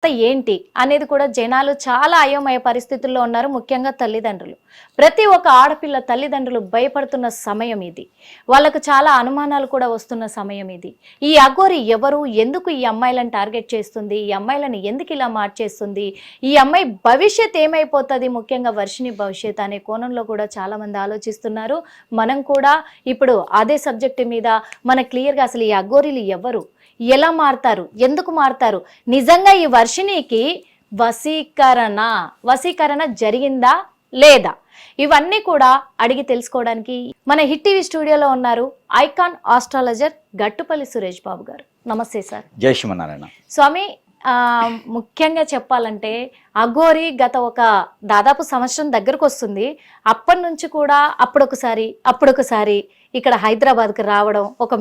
ఏంటి అనేది కూడా జనాలు చాలా అయోమయ పరిస్థితుల్లో ఉన్నారు. ముఖ్యంగా తల్లిదండ్రులు, ప్రతి ఒక్క ఆడపిల్ల తల్లిదండ్రులు భయపడుతున్న సమయం ఇది. వాళ్ళకు చాలా అనుమానాలు కూడా వస్తున్న సమయం ఇది. ఈ అఘోరి ఎవరు, ఎందుకు ఈ అమ్మాయిలను టార్గెట్ చేస్తుంది, ఈ అమ్మాయిలను ఎందుకు ఇలా మార్చేస్తుంది, ఈ అమ్మాయి భవిష్యత్ ఏమైపోతుంది, ముఖ్యంగా వర్షిణి భవిష్యత్ అనే కోణంలో కూడా చాలా మంది ఆలోచిస్తున్నారు. మనం కూడా ఇప్పుడు అదే సబ్జెక్టు మీద మన క్లియర్గా అసలు ఈ అఘోరీలు ఎవరు, ఎలా మారతారు, ఎందుకు మారతారు, నిజంగా ఈ వర్షిణికి వశీకరణ జరిగిందా లేదా, ఇవన్నీ కూడా అడిగి తెలుసుకోవడానికి మన హిట్ టీవీ స్టూడియోలో ఉన్నారు ఐకాన్ ఆస్ట్రాలజర్ గట్టుపల్లి సురేష్ బాబు గారు. నమస్తే సార్. జై శ్రీమన్నారాయణ. స్వామి, ముఖ్యంగా చెప్పాలంటే అఘోరి గత ఒక దాదాపు సంవత్సరం దగ్గరకు వస్తుంది. అప్పటి నుంచి కూడా అప్పుడొకసారి ఇక్కడ హైదరాబాద్కి రావడం, ఒక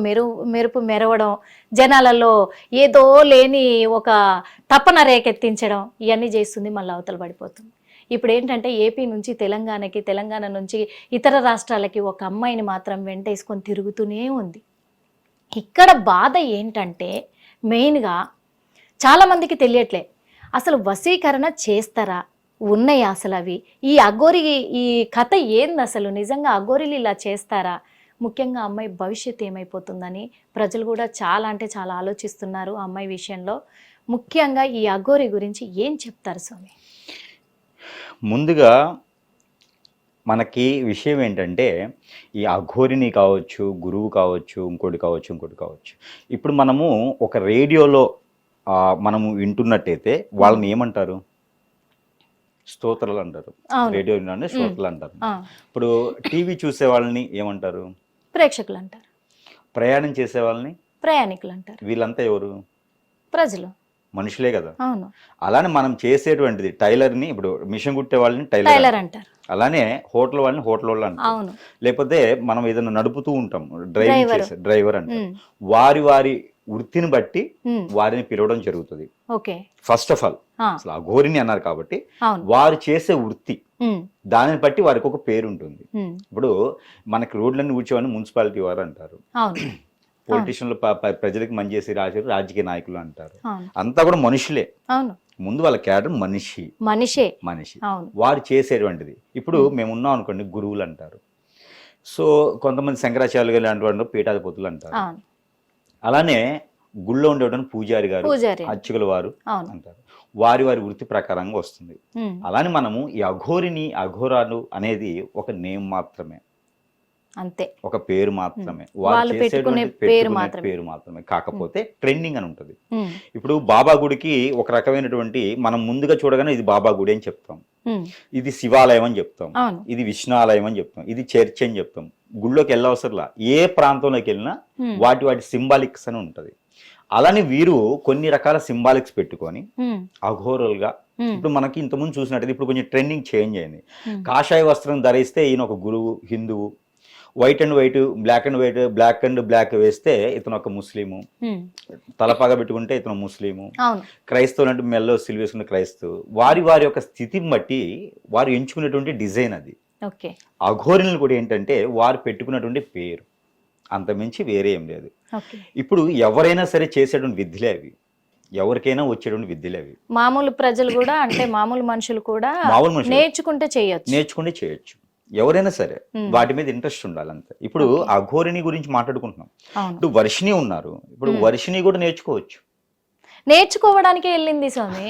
మెరుపు మెరవడం, జనాలలో ఏదో లేని ఒక తపన రేకెత్తించడం, ఇవన్నీ చేస్తుంది, మళ్ళీ అవతల పడిపోతుంది. ఇప్పుడు ఏంటంటే ఏపీ నుంచి తెలంగాణకి, తెలంగాణ నుంచి ఇతర రాష్ట్రాలకి ఒక అమ్మాయిని మాత్రం వెంటేసుకొని తిరుగుతూనే ఉంది. ఇక్కడ బాధ ఏంటంటే మెయిన్గా చాలామందికి తెలియట్లే, అసలు వశీకరణ చేస్తారా, ఉన్నాయా అసలు అవి, ఈ అఘోరి ఈ కథ ఏంది, అసలు నిజంగా అఘోరీలు ఇలా చేస్తారా, ముఖ్యంగా అమ్మాయి భవిష్యత్తు ఏమైపోతుందని ప్రజలు కూడా చాలా అంటే చాలా ఆలోచిస్తున్నారు. అమ్మాయి విషయంలో ముఖ్యంగా ఈ అఘోరి గురించి ఏం చెప్తారు స్వామి? ముందుగా మనకి విషయం ఏంటంటే, ఈ అఘోరిని కావచ్చు, గురువు కావచ్చు, ఇంకోటి కావచ్చు, ఇప్పుడు మనము ఒక రేడియోలో మనము వింటున్నట్టయితే వాళ్ళని ఏమంటారు, స్తోత్రాలు అంటారు. రేడియో స్తోత్రాలు అంటారు. ఇప్పుడు టీవీ చూసే వాళ్ళని ఏమంటారు, ప్రేక్షకులు అంటారు. ప్రయాణం చేసే వాళ్ళని ప్రయాణికులు అంటారు. వీళ్ళంతా ఎవరు, ప్రజలు, మనుషులే కదా. అవును. అలానే మనం చేసేటువంటిది టైలర్ని, ఇప్పుడు మిషన్ కుట్టే వాళ్ళని టైలర్ అంటారు. అలానే హోటల్ వాళ్ళని హోటల్ వాళ్ళు అంటారు. లేకపోతే మనం ఏదైనా నడుపుతూ ఉంటాం, డ్రైవింగ్ చేసే డ్రైవర్ అంటారు. వారి వృత్తిని బట్టి వారిని పిలవడం జరుగుతుంది. ఫస్ట్ ఆఫ్ ఆల్ అసలు అఘోరిని అన్నారు కాబట్టి వారు చేసే వృత్తి, దానిని బట్టి వారికి ఒక పేరు ఉంటుంది. ఇప్పుడు మనకి రోడ్లన్నీ ఊడ్చేవాడిని మున్సిపాలిటీ వారు అంటారు, పొలిటీషియన్లు ప్రజలకు మంచి చేసి రాజకీయ నాయకులు అంటారు. అంతా కూడా మనుషులే. ముందు వాళ్ళ క్యాడర్ మనిషి వారు చేసేటువంటిది. ఇప్పుడు మేము ఉన్నాం అనుకోండి, గురువులు అంటారు. సో కొంతమంది శంకరాచార్యులు లాంటి వాళ్ళు పీఠాధిపతులు అంటారు. అలానే గుళ్ళో ఉండేటువంటి పూజారి గారు, అర్చకుల వారు అంటారు. వారి వృత్తి ప్రకారంగా వస్తుంది. అలానే మనము ఈ అఘోరాలు అనేది ఒక నేమ్ మాత్రమే, అంతే, ఒక పేరు మాత్రమే, వాళ్ళు చేసేటువంటి పేరు మాత్రమే. కాకపోతే ట్రెండింగ్ అని ఉంటుంది. ఇప్పుడు బాబా గుడికి ఒక రకమైనటువంటి, మనం ముందుగా చూడగానే ఇది బాబా గుడి అని చెప్తాం, ఇది శివాలయం అని చెప్తాం, ఇది విష్ణాలయం అని చెప్తాం, ఇది చర్చ్ అని చెప్తాం. గుళ్ళోకి వెళ్ళవసరంలా, ఏ ప్రాంతంలోకి వెళ్ళినా వాటి సింబాలిక్స్ అని ఉంటది. అలానే వీరు కొన్ని రకాల సింబాలిక్స్ పెట్టుకొని అఘోరులుగా, ఇప్పుడు మనకి ఇంతకుముందు చూసినట్టు ఇప్పుడు కొంచెం ట్రెండింగ్ చేంజ్ అయింది. కాషాయ వస్త్రం ధరిస్తే ఈయన ఒక గురువు, హిందువు, white and white, black and white, black and black వేస్తే ఇతను ఒక ముస్లిము, తలపాగా పెట్టుకుంటే ఇతను ముస్లిము, క్రైస్తవులు అంటే మెల్లో సిల్వేసుకున్న క్రైస్తవు. వారి యొక్క స్థితిని బట్టి వారు ఎంచుకునేటువంటి డిజైన్ అది. అఘోరిని కూడా ఏంటంటే వారు పెట్టుకున్నటువంటి పేరు, అంతమించి వేరే ఏం లేదు. ఇప్పుడు ఎవరైనా సరే చేసేటువంటి విద్యలే అవి, ఎవరికైనా వచ్చేటువంటి విద్యలే అవి. మామూలు ప్రజలు కూడా, అంటే మామూలు మనుషులు కూడా నేర్చుకుంటే చేయొచ్చు. ఎవరైనా సరే వాటి మీద ఇంట్రెస్ట్ ఉండాలి అంతే. ఇప్పుడు అఘోరిని గురించి మాట్లాడుకుంటున్నాం. ఇప్పుడు వర్షిణి ఉన్నారు, ఇప్పుడు వర్షిణి కూడా నేర్చుకోవడానికే వెళ్ళింది స్వామి.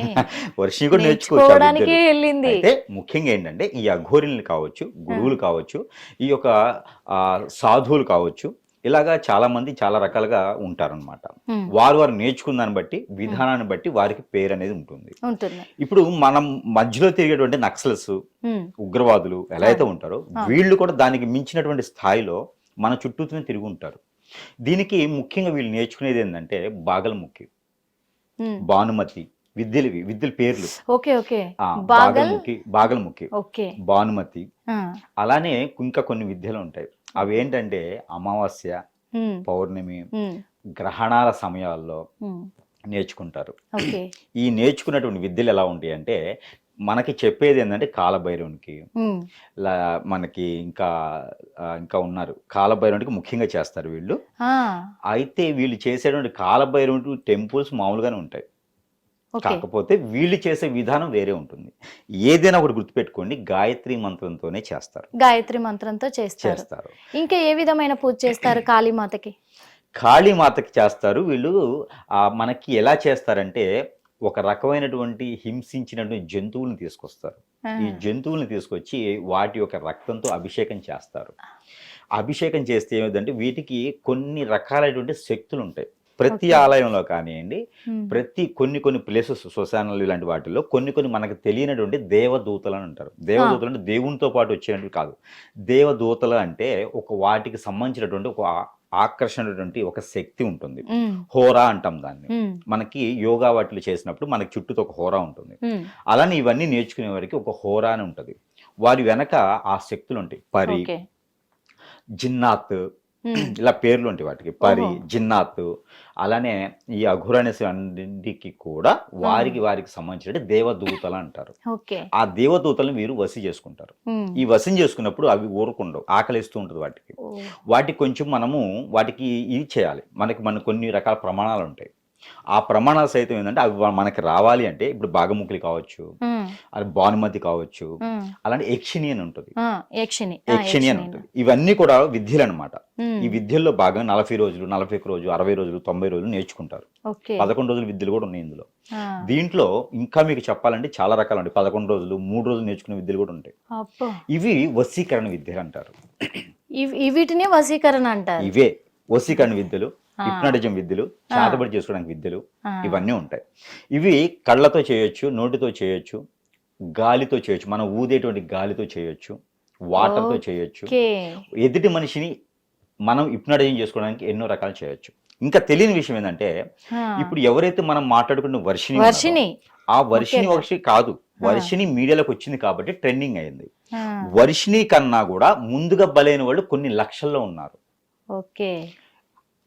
వర్షిణి కూడా నేర్చుకోవడానికే వెళ్ళింది. అయితే ముఖ్యంగా ఏంటంటే ఈ అఘోరిని కావచ్చు, గురువులు కావచ్చు, ఈ యొక్క సాధువులు కావచ్చు, ఇలాగా చాలా మంది చాలా రకాలుగా ఉంటారనమాట. వారు నేర్చుకున్న దాన్ని బట్టి, విధానాన్ని బట్టి వారికి పేరు అనేది ఉంటుంది. ఇప్పుడు మనం మధ్యలో తిరిగేటువంటి నక్సల్స్, ఉగ్రవాదులు ఎలా అయితే ఉంటారో, వీళ్ళు కూడా దానికి మించినటువంటి స్థాయిలో మన చుట్టూనే తిరిగి ఉంటారు. దీనికి ముఖ్యంగా వీళ్ళు నేర్చుకునేది ఏంటంటే బాగల్ముఖి, భానుమతి, విద్యల పేర్లు. బాగల్ముఖి, భానుమతి, అలానే ఇంకా కొన్ని విద్యలు ఉంటాయి. అవి ఏంటంటే అమావాస్య, పౌర్ణమి, గ్రహణాల సమయాల్లో నేర్చుకుంటారు. ఈ నేర్చుకున్నటువంటి విద్యలు ఎలా ఉంటాయి అంటే, మనకి చెప్పేది ఏంటంటే కాలభైరవునికి, మనకి ఇంకా ఉన్నారు, కాలభైరవునికి ముఖ్యంగా చేస్తారు వీళ్ళు. అయితే వీళ్ళు చేసేటువంటి కాలభైరవునికి టెంపుల్స్ మామూలుగానే ఉంటాయి. ఓకే కాకపోతే వీళ్ళు చేసే విధానం వేరే ఉంటుంది. ఏదైనా ఒకటి గుర్తుపెట్టుకోండి, గాయత్రి మంత్రంతోనే చేస్తారు. గాయత్రి మంత్రంతో చేస్తారు. చేస్తారు ఇంకా ఏ విధమైన పూజ చేస్తారు కాళీమాతకి? కాళీమాతకి చేస్తారు వీళ్ళు. మనకి ఎలా చేస్తారంటే, ఒక రకమైనటువంటి హింసించినటువంటి జంతువులను తీసుకొస్తారు. ఆ, ఈ జంతువులను తీసుకొచ్చి వాటి యొక్క రక్తంతో అభిషేకం చేస్తారు. అభిషేకం చేస్తే ఏమిటంటే, వీటికి కొన్ని రకాలైనటువంటి శక్తులు ఉంటాయి. ప్రతి ఓకే. ఆలయంలో కానివ్వండి, ఉమ్, కొన్ని ప్లేసెస్, శ్మశానాలు ఇలాంటి వాటిల్లో కొన్ని మనకు తెలియనటువంటి దేవదూతలు అని అంటారు. దేవదూతలు అంటే దేవునితో పాటు వచ్చేటువంటి కాదు. దేవదూతలు అంటే వాటికి సంబంధించినటువంటి ఒక ఆకర్షణటువంటి ఒక శక్తి ఉంటుంది. ఉమ్, హోరా అంటాం దాన్ని. ఉమ్, మనకి యోగా వాటిలో చేసినప్పుడు మనకి చుట్టూతో ఒక హోరా ఉంటుంది. ఉమ్, అలానే ఇవన్నీ నేర్చుకునే వారికి ఒక హోరా అని ఉంటుంది. వారి వెనక ఆ శక్తులు ఉంటాయి. పరి, ఓకే. జిన్నాత్, ఉమ్, ఇలా పేర్లు ఉంటాయి వాటికి. పరి, ఓహో. జిన్నాత్, అలానే ఈ అఘోర అనేసి అన్నింటికి కూడా వారికి సంబంధించిన దేవదూతలు అంటారు. ఓకే. ఆ దేవదూతలను మీరు వసి చేసుకుంటారు. ఉమ్, ఈ వశం చేసుకున్నప్పుడు అవి ఊరుకుండవు, ఆకలిస్తూ ఉంటుంది వాటికి. ఓ, వాటికి కొంచెం మనము వాటికి ఇది చేయాలి. మన కొన్ని రకాల ప్రమాణాలు ఉంటాయి. ఆ ప్రమాణాలు సైతం ఏంటంటే, అవి మనకి రావాలి అంటే, ఇప్పుడు బాగముఖిలి కావచ్చు, ఉమ్, అది భానుమతి కావచ్చు, ఉమ్, అలాంటి యక్షిణి అని ఉంటుంది. యక్షిణి యక్షిణి అని ఉంటుంది. ఇవన్నీ కూడా విద్యలు అనమాట. ఉమ్, ఈ విద్యల్లో భాగంగా 40 రోజులు, 41 రోజు, 60 రోజులు, 90 రోజులు నేర్చుకుంటారు. ఓకే. 11 రోజుల విద్యలు కూడా ఉన్నాయి ఇందులో. ఆ, దీంట్లో ఇంకా మీకు చెప్పాలంటే చాలా రకాలు ఉంటాయి. 11 రోజులు, 3 రోజులు నేర్చుకునే విద్యలు కూడా ఉంటాయి. అబ్బో. ఇవి వశీకరణ విద్యలు అంటారు. వీటిని వశీకరణ అంటారు. ఇవే వశీకరణ విద్యలు, ఆ, హిప్నాటిజం విద్యలు, చేతబడి చేసుకోవడానికి విద్యలు, ఆ, ఇవన్నీ ఉంటాయి. ఇవి కళ్ళతో చేయొచ్చు, నోటితో చేయొచ్చు, గాలితో చేయొచ్చు, మనం ఊదేటువంటి గాలితో చేయొచ్చు, వాటర్తో చేయొచ్చు. ఓకే. ఎదుటి మనిషిని మనం హిప్నాటిజం చేసుకోవడానికి ఎన్నో రకాలు చేయొచ్చు. ఇంకా తెలియని విషయం ఏంటంటే, ఆ, ఇప్పుడు ఎవరైతే మనం మాట్లాడుకున్న వర్షిని వర్షిని. ఆ వర్షిని ఓకే. వర్షి కాదు, వర్షిని మీడియాలోకి వచ్చింది కాబట్టి ట్రెండింగ్ అయింది. ఆ, వర్షిని కన్నా కూడా ముందుగా బలైన వాళ్ళు కొన్ని లక్షల్లో ఉన్నారు. ఓకే.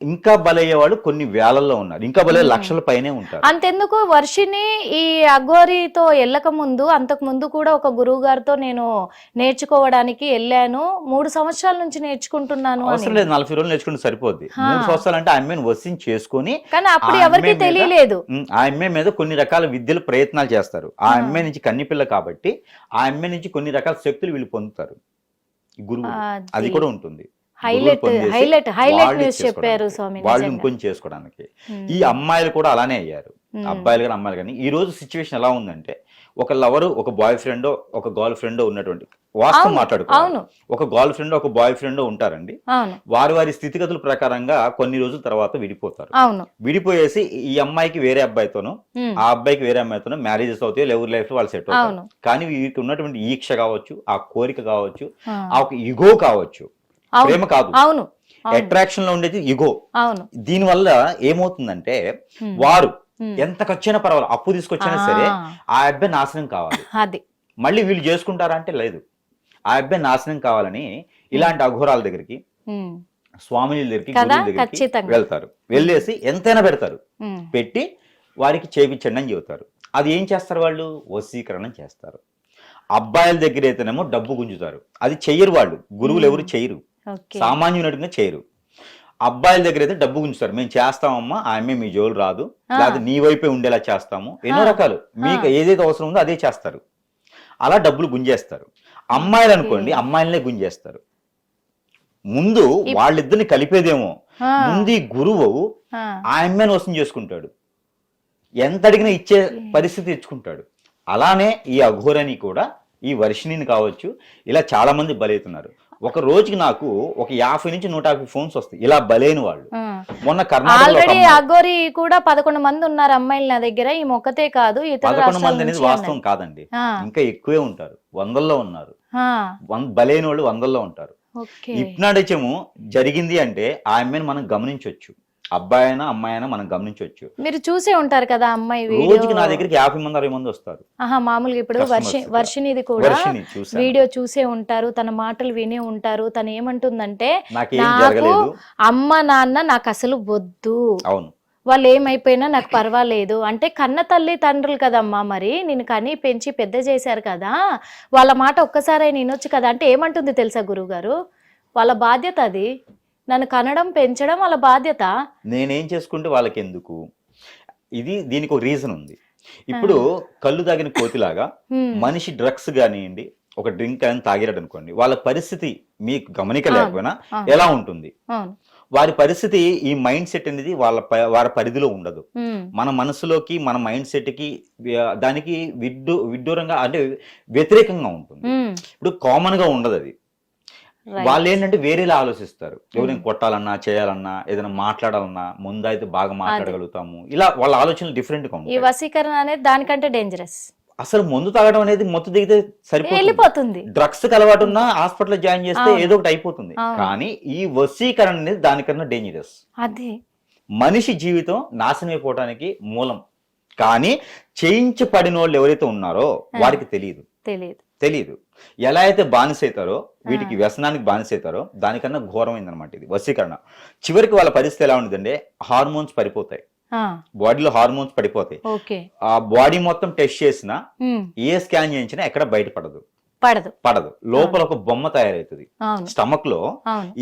ఇంకా బలయ్యే వాళ్ళు కొన్ని వేలల్లో ఉన్నారు. ఇంకా బలయ్యే లక్షల పైనే ఉంటారు. అంతెందుకు వర్షిని ఈ అఘోరితో వెళ్ళక ముందు, అంతకు ముందు కూడా ఒక గురువు గారితో నేను నేర్చుకోవడానికి వెళ్ళాను, 3 సంవత్సరాల నుంచి నేర్చుకుంటున్నాను అని. అవసరం లేదు, 40 రోజులు నేర్చుకుంటే సరిపోద్ది. 3 సంవత్సరాలు అంటే ఆ అమ్మాయిని వశం చేసుకొని, కానీ అప్పుడు ఆ ఎవరికి అమ్మాయి మీద- తెలియలేదు. ఆ అమ్మాయి మీద కొన్ని రకాల విద్యలు ప్రయత్నాలు చేస్తారు. ఆ అమ్మాయి నుంచి కన్నిపిల్ల కాబట్టి ఆ అమ్మాయి నుంచి కొన్ని రకాల శక్తులు వీళ్ళు పొందుతారు. ఈ గురువు అది కూడా ఉంటుంది. హైలైట్ గురువులు పొందేసి హైలైట్ వాళ్ళు న్యూస్ చెప్పారు చేసుకోవడానికి, స్వామి. వాళ్ళు నిజంగా. ఇంకొంచెం చేసుకోవడానికి. ఉమ్, ఈ అమ్మాయిలు కూడా అలానే అయ్యారు. ఉమ్, అబ్బాయిలు కానీ అమ్మాయిలు కానీ. ఈ రోజు సిచ్యువేషన్ ఎలా ఉందంటే, ఒక లవరు ఒక బాయ్ ఫ్రెండ్ ఒక గర్ల్ ఫ్రెండ్ ఉన్నటువంటి, వాస్తవం అవును, మాట్లాడుకోవాలి, అవును, ఒక గర్ల్ ఫ్రెండ్ ఒక బాయ్ ఫ్రెండ్ ఉంటారండి. అవును, వారి స్థితిగతుల ప్రకారంగా కొన్ని రోజుల తర్వాత విడిపోతారు. అవును. విడిపోయేసి ఈ అమ్మాయికి వేరే అబ్బాయితోనూ, ఉమ్, ఆ అబ్బాయికి వేరే అమ్మాయితోనూ మ్యారేజెస్ అవుతాయి, ఎవరి లైఫ్ వాళ్ళు సెట్ అవుతారు. అవును. కానీ వీరికి ఉన్నటువంటి ఈక్ష కావచ్చు, ఆ కోరిక కావచ్చు, ఆ, ఆ ఒక ఇగో కావచ్చు, అవును, ప్రేమ కాదు, అవును, అవును, అట్రాక్షన్ లో ఉండేది ఇగో. అవును. దీని వల్ల ఏమవుతుందంటే, ఉమ్, వారు ఉమ్, ఎంత ఖర్చైనా పర్వాలేదు, అప్పు తీసుకొచ్చినా సరే ఆ, ఆ అబ్బాయి నాశనం కావాలి. అది. మళ్ళీ వీళ్ళు చేసుకుంటారా అంటే లేదు. ఆ అబ్బాయి నాశనం కావాలని ఇలాంటి అఘోరాల దగ్గరికి, ఉమ్, స్వామిజీల దగ్గరికి, కదా, గురువుల దగ్గరికి ఖచ్చితంగా. వెళ్తారు. వెళ్ళేసి ఎంతైనా పెడతారు, ఉమ్, పెట్టి వారికి చేపించండి అని చెబుతారు. అది ఏం చేస్తారు వాళ్ళు? వశీకరణం చేస్తారు. అబ్బాయిల దగ్గర అయితేనేమో డబ్బు గుంజుతారు. అది చెయ్యరు వాళ్ళు, గురువులు ఎవరు చెయ్యరు, ఓకే. సామాన్యుడిగా చేయరు. అబ్బాయిల దగ్గర అయితే డబ్బు గుంజుతారు. మేము చేస్తామమ్మా, ఆ అమ్మాయి మీ జోలు రాదు, ఆ. లేదా నీ వైపే ఉండేలా చేస్తాము, ఎన్నో ఆ. రకాలు, మీకు ఆ. ఏదైతే అవసరం ఉందో అదే చేస్తారు. అలా డబ్బులు గుంజేస్తారు. అమ్మాయిలు అనుకోండి, ఓకే. అమ్మాయిలనే గుంజేస్తారు. ముందు వాళ్ళిద్దరిని కలిపేదేమో, ఆ, ముందు ఈ గురువు ఆ, ఆ అమ్మాయిని వసం చేసుకుంటాడు, ఎంత అడిగినా ఇచ్చే పరిస్థితి తెచ్చుకుంటాడు. అలానే ఈ అఘోరని కూడా, ఈ వర్షిణిని కావచ్చు, ఇలా చాలా మంది బలవుతున్నారు. ఒక రోజుకి నాకు ఒక 50 నుంచి 150 ఫోన్స్ వస్తాయి ఇలా బలైన వాళ్ళు. ఆ. మొన్న కర్ణాటకలో ఒక ఆల్రెడీ అమ్మాయి, అఘోరి కూడా 11 మంది ఉన్నారు అమ్మాయిలు నా దగ్గర. ఈ మొక్కతే కాదు, ఇతర 11 రాష్ట్రాల మంది అనేది నుంచి వాస్తవం ఉన్నాయి. కాదండి, ఆ, ఇంకా ఎక్కువే ఉంటారు, వందల్లో ఉన్నారు. ఆ, బలైన వాళ్ళు వందల్లో ఉంటారు. ఓకే. హిప్నాటిజము జరిగింది అంటే ఆ అమ్మాయిని మనం గమనించవచ్చు, అబ్బాయి అయినా అమ్మాయి అయినా మనం గమనించవచ్చు. మీరు చూసే ఉంటారు కదా అమ్మాయి వీడియో. రోజుకి నా దగ్గరికి 50 మంది 60 మంది వస్తారు. ఆహా, మామూలుగా ఇప్పుడు Customers కూడా. వర్షినిది కూడా వర్షిని చూసాను, వీడియో చూసే ఉంటారు, తన మాటలు వినే ఉంటారు. తను ఏమంటుందంటే, నాకేం నాకు జరగలేదు. అమ్మ నాన్న నాకు అసలు వద్దు, అవును, వాళ్ళు ఏమైపోయినా నాకు పర్వాలేదు. అంటే కన్న తల్లి తండ్రులు కదమ్మా, మరి నేను కని పెంచి పెద్ద చేశారు కదా, వాళ్ళ మాట ఒక్కసారి వినొచ్చు కదా. అంటే ఏమంటుంది తెలుసా గురువు గారు, వాళ్ళ బాధ్యత అది, నన్ను కనడం పెంచడం వాళ్ళ బాధ్యత. నేనేం చేసుకుంటే వాళ్ళకి ఎందుకు, ఇది దీనికి ఒక రీజన్ ఉంది. ఇప్పుడు కళ్ళు తాగిన కోతిలాగా మనిషి డ్రగ్స్ కానివ్వండి, ఒక డ్రింక్ అని తాగిరాడు అనుకోండి, వాళ్ళ పరిస్థితి మీకు గమనిక లేకపోయినా ఎలా ఉంటుంది? వారి పరిస్థితి, ఈ మైండ్ సెట్ అనేది వారి పరిధిలో ఉండదు. మన మనసులోకి, మన మైండ్ సెట్ కి దానికి విడ్డూరంగా అంటే వ్యతిరేకంగా ఉంటుంది. ఇప్పుడు కామన్ గా ఉండదు అది. వాళ్ళు ఏంటంటే వేరేలా ఆలోచిస్తారు. ఎవరైనా కొట్టాలన్నా, చేయాలన్నా, ఏదైనా మాట్లాడాలన్నా, ముందైతే బాగా మాట్లాడగలుగుతాము, ఇలా వాళ్ళ ఆలోచనలు డిఫరెంట్ గా ఉంటాయి. ఈ వశీకరణ అనేది దానికంటే డేంజరస్. అసలు మందు తాగడం అనేది మొత్తం దిగితే సరిపోతుంది. డ్రగ్స్ కి అలవాటు ఉన్నా హాస్పిటల్ జాయిన్ చేస్తే ఏదో ఒకటి అయిపోతుంది. కానీ ఈ వశీకరణ అనేది దానికన్నా డేంజరస్. అది మనిషి జీవితం నాశనం అయిపోవడానికి మూలం. కానీ చేయించబడిన వాళ్ళు ఎవరైతే ఉన్నారో వారికి తెలియదు. ఎలా అయితే బానిస అవుతారో, వీటికి వ్యసనానికి బానిస అవుతారో, దానికన్నా ఘోరమైందనమాట ఇది వశీకరణ. చివరికి వాళ్ళ పరిస్థితి ఎలా ఉంటుందంటే హార్మోన్స్ పడిపోతాయి, బాడీలో హార్మోన్స్ పడిపోతాయి. ఆ బాడీ మొత్తం టెస్ట్ చేసినా, ఏ స్కాన్ చేయించినా ఎక్కడ పడదు. లోపల ఒక బొమ్మ తయారవుతుంది. స్టమక్ లో